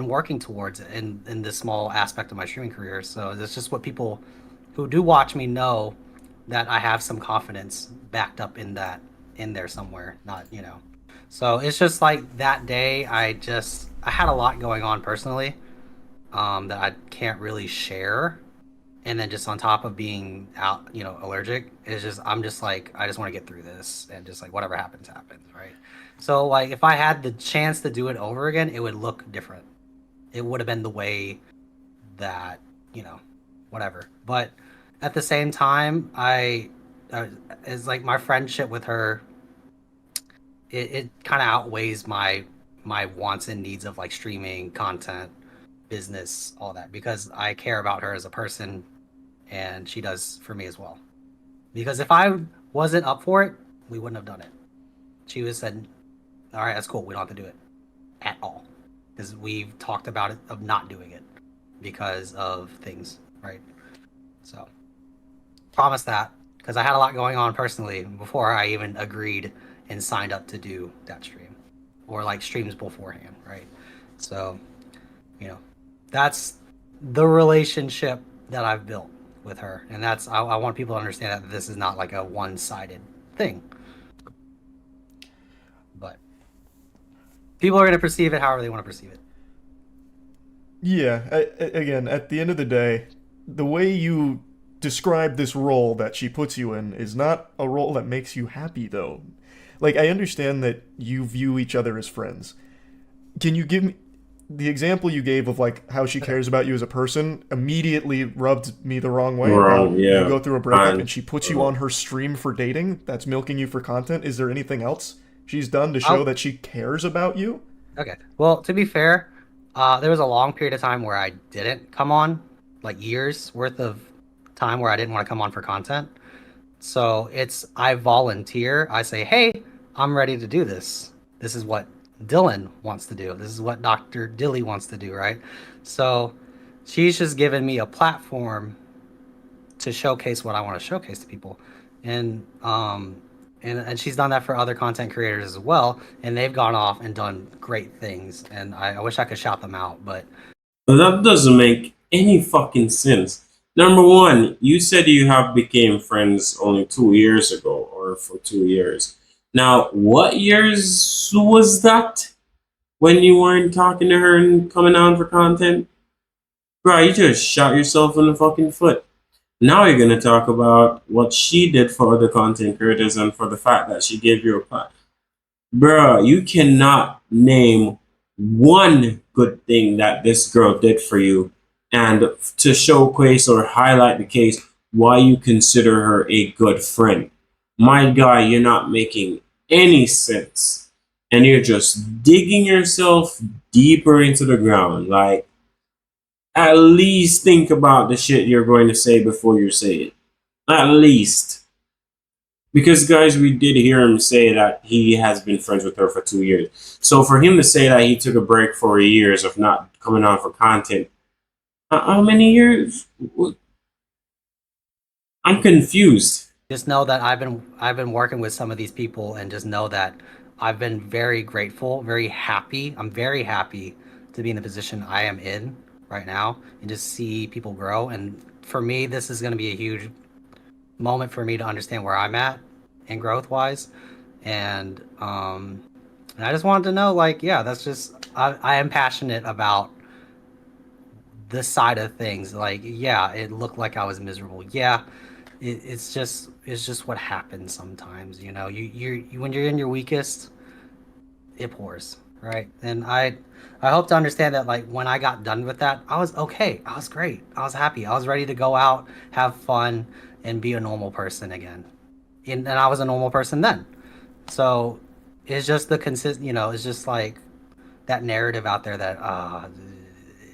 working towards in this small aspect of my streaming career. So it's just what people who do watch me know that I have some confidence backed up in there somewhere. Not So it's just like that day. I had a lot going on personally, that I can't really share. And then just on top of being out, allergic, I'm just like I just want to get through this and just like whatever happens, right? So like if I had the chance to do it over again, it would look different. It would have been the way that whatever. But at the same time, it's like my friendship with her. It kind of outweighs my wants and needs of like streaming content, business, all that, because I care about her as a person and she does for me as well. Because if I wasn't up for it, we wouldn't have done it. She was said, all right, that's cool. We don't have to do it at all. Because we've talked about it of not doing it because of things, right? So promise that, because I had a lot going on personally before I even agreed and signed up to do that stream or like streams beforehand, right? So, that's the relationship that I've built with her, and I want people to understand that this is not like a one-sided thing, but people are going to perceive it however they want to perceive it. Yeah, again, at the end of the day, the way you describe this role that she puts you in is not a role that makes you happy, though. Like, I understand that you view each other as friends. Can you give me the example you gave of like how she cares about you as a person immediately rubbed me the wrong way? How Wrong, you yeah. go through a breakup And and she puts you on her stream for dating? That's milking you for content. Is there anything else she's done to show I'll- that she cares about you? Okay. Well, to be fair, there was a long period of time where I didn't come on, like years worth of time where I didn't want to come on for content. So I volunteer. I say, hey, I'm ready to do this. This is what Dylan wants to do. This is what Dr. Dilly wants to do, right? So she's just given me a platform to showcase what I want to showcase to people. And she's done that for other content creators as well, and they've gone off and done great things. And I wish I could shout them out, but that doesn't make any fucking sense. Number one, you said you have became friends only 2 years ago, or for 2 years. Now, what years was that when you weren't talking to her and coming on for content? Bro, you just shot yourself in the fucking foot. Now you're gonna talk about what she did for other content creators and for the fact that she gave you a pot. Bro, you cannot name one good thing that this girl did for you and to showcase or highlight the case why you consider her a good friend. My guy, you're not making any sense. And you're just digging yourself deeper into the ground. Like, at least think about the shit you're going to say before you say it. At least. Because, guys, we did hear him say that he has been friends with her for 2 years. So for him to say that he took a break for years of not coming on for content, how many years? I'm confused. just know that I've been working with some of these people, and just know that I've been very grateful, very happy. I'm very happy to be in the position I am in right now and just see people grow. And for me, this is going to be a huge moment for me to understand where I'm at and growth wise. And I just wanted to know, like, yeah, that's just I am passionate about this side of things. Like, yeah, it looked like I was miserable. Yeah, it's just what happens sometimes. You when you're in your weakest, it pours, right? And I hope to understand that, like, when I got done with that, I was okay. I was great. I was happy. I was ready to go out, have fun, and be a normal person again. And I was a normal person then. So it's just it's just like that narrative out there that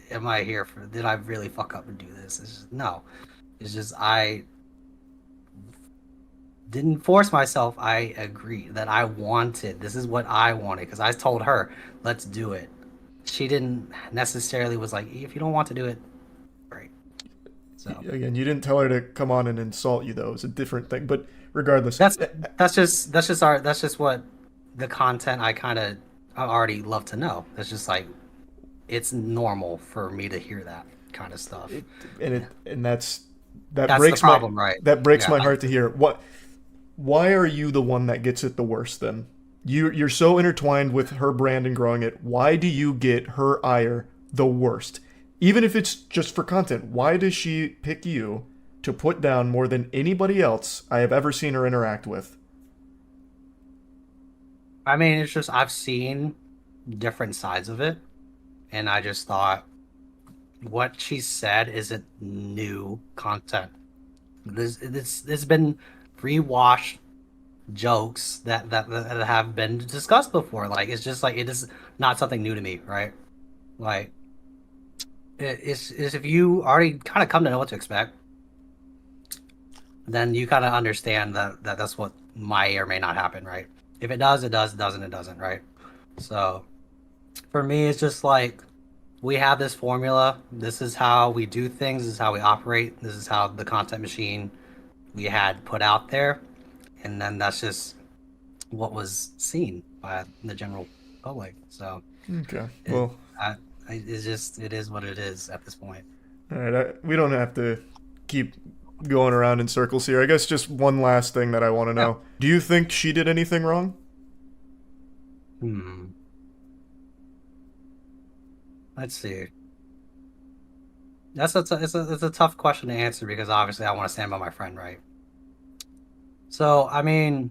am I here for, did I really fuck up and do this? It's just, no. It's just I didn't force myself. I agree that I wanted. This is what I wanted, because I told her, let's do it. She didn't necessarily was like, if you don't want to do it, great. So Again, you didn't tell her to come on and insult you, though. It's a different thing. But regardless, that's just what the content I already love to know. That's just like, it's normal for me to hear that kind of stuff. and that That's breaks the problem, right? that breaks Yeah. my heart to hear. Why are you the one that gets it the worst then? You're so intertwined with her brand and growing it. Why do you get her ire the worst? Even if it's just for content, why does she pick you to put down more than anybody else I have ever seen her interact with? I mean, it's just I've seen different sides of it, and I just thought what she said isn't new content. It's been rewashed jokes that have been discussed before. Like, it's just like, it is not something new to me, right? Like, it's if you already kind of come to know what to expect, then you kind of understand that's what may or may not happen, right? If it does, it does. It doesn't, it doesn't, right? So for me, it's just like, we have this formula. This is how we do things. This is how we operate. This is how the content machine we had put out there, and then that's just what was seen by the general public. So Okay, it, well, it is what it is at this point. all right. We don't have to keep going around in circles here. I guess just one last thing that I want to know. Do you think she did anything wrong? Hmm. Let's see. it's a tough question to answer because obviously I want to stand by my friend, right? So I mean,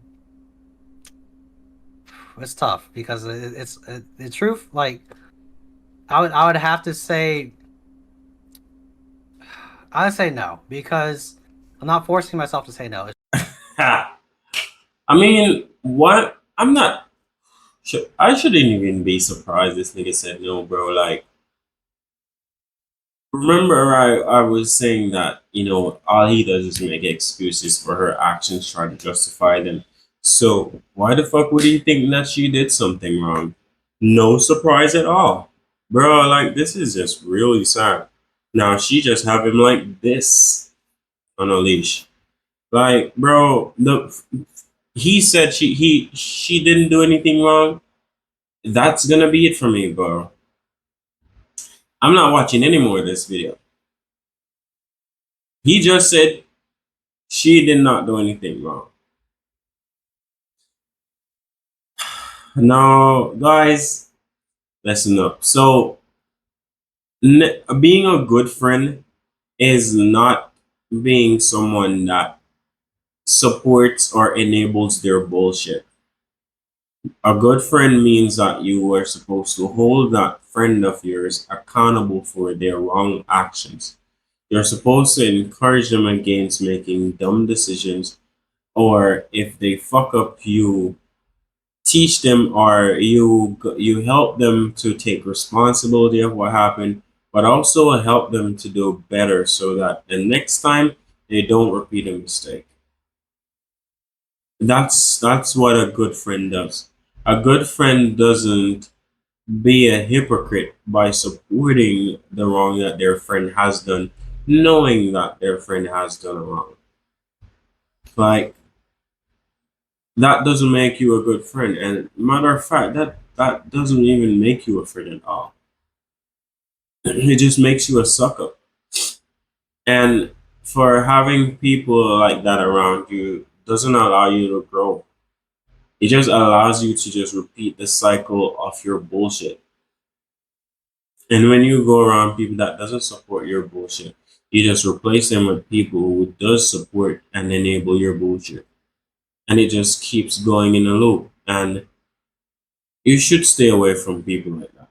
it's tough because it's the truth. Like I would have to say I'd say no because I'm not forcing myself to say no. Ha. I mean, what? I'm not. I shouldn't even be surprised this nigga said no, bro. Like, remember, I was saying that, all he does is make excuses for her actions, try to justify them. So, why the fuck would he think that she did something wrong? No surprise at all. Bro, like, this is just really sad. Now, she just have him like this on a leash. Like, bro, he said she didn't do anything wrong. That's gonna be it for me, bro. I'm not watching any more of this video. He just said she did not do anything wrong. Now, guys, listen up. So, being a good friend is not being someone that supports or enables their bullshit. A good friend means that you are supposed to hold that friend of yours accountable for their wrong actions. You're supposed to encourage them against making dumb decisions, or if they fuck up, you teach them, or you help them to take responsibility of what happened, but also help them to do better so that the next time they don't repeat a mistake. That's what a good friend does. A good friend doesn't be a hypocrite by supporting the wrong that their friend has done, knowing that their friend has done wrong. Like, that doesn't make you a good friend. And matter of fact, that doesn't even make you a friend at all. It just makes you a sucker. And for having people like that around you doesn't allow you to grow. It just allows you to just repeat the cycle of your bullshit. And when you go around people that doesn't support your bullshit, you just replace them with people who does support and enable your bullshit. And it just keeps going in a loop. And you should stay away from people like that.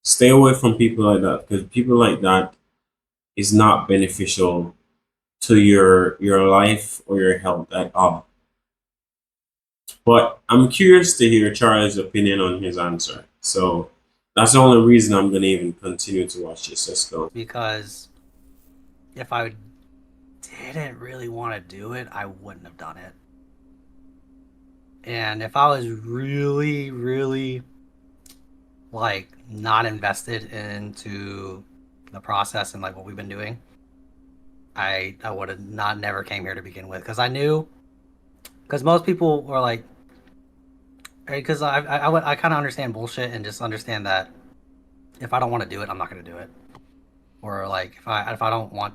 Stay away from people like that because people like that is not beneficial to your life or your health at all. But I'm curious to hear Charlie's opinion on his answer. So that's the only reason I'm gonna even continue to watch this. Let's go. Because if I didn't really want to do it, I wouldn't have done it. And if I was really, really like not invested into the process and like what we've been doing, I would have not never came here to begin with because I knew because most people were like because I kind of understand bullshit and just understand that if I don't want to do it, I'm not going to do it. Or like if I don't want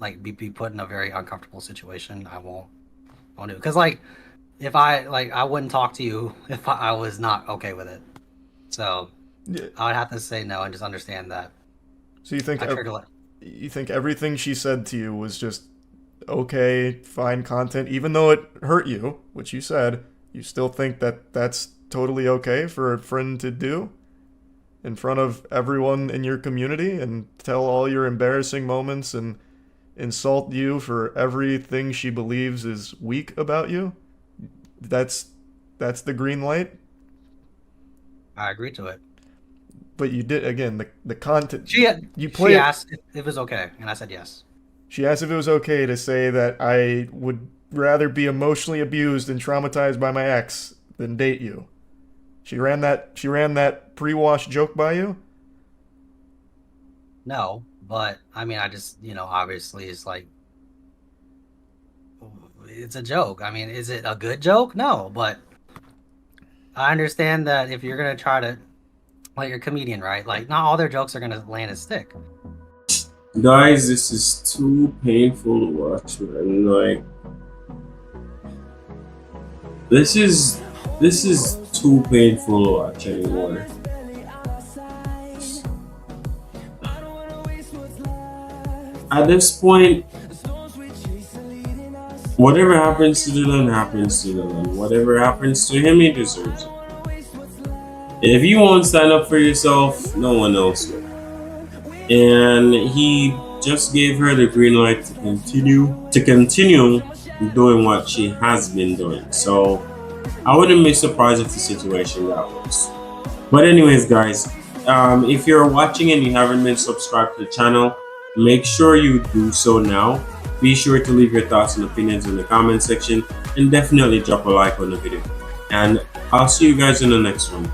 like be put in a very uncomfortable situation, I won't do it. Because like if I wouldn't talk to you if I was not okay with it. So Yeah. I would have to say no and just understand that. So you think I trigger like you think everything she said to you was just okay, fine content, even though it hurt you, which you said, you still think that that's totally okay for a friend to do in front of everyone in your community and tell all your embarrassing moments and insult you for everything she believes is weak about you? That's the green light. I agree to it. But you did again the content. She You play she it. asked if it was okay, and I said yes. She asked if it was okay to say that I would rather be emotionally abused and traumatized by my ex than date you. She ran that pre-wash joke by you? No, but I mean, I just obviously it's like it's a joke. I mean, is it a good joke? No, but I understand that if you're gonna try to like you're a comedian, right? Like not all their jokes are gonna land and stick. Guys, this is too painful to watch, man. Like, this is too painful to watch anymore. at this point, whatever happens to Dylan happens to Dylan. Whatever happens to him, he deserves it. If you won't stand up for yourself, no one else will. And he just gave her the green light to continue doing what she has been doing. So I wouldn't be surprised if the situation got worse. But anyways, guys, if you're watching and you haven't been subscribed to the channel, make sure you do so now. Be sure to leave your thoughts and opinions in the comment section, and definitely drop a like on the video. And I'll see you guys in the next one.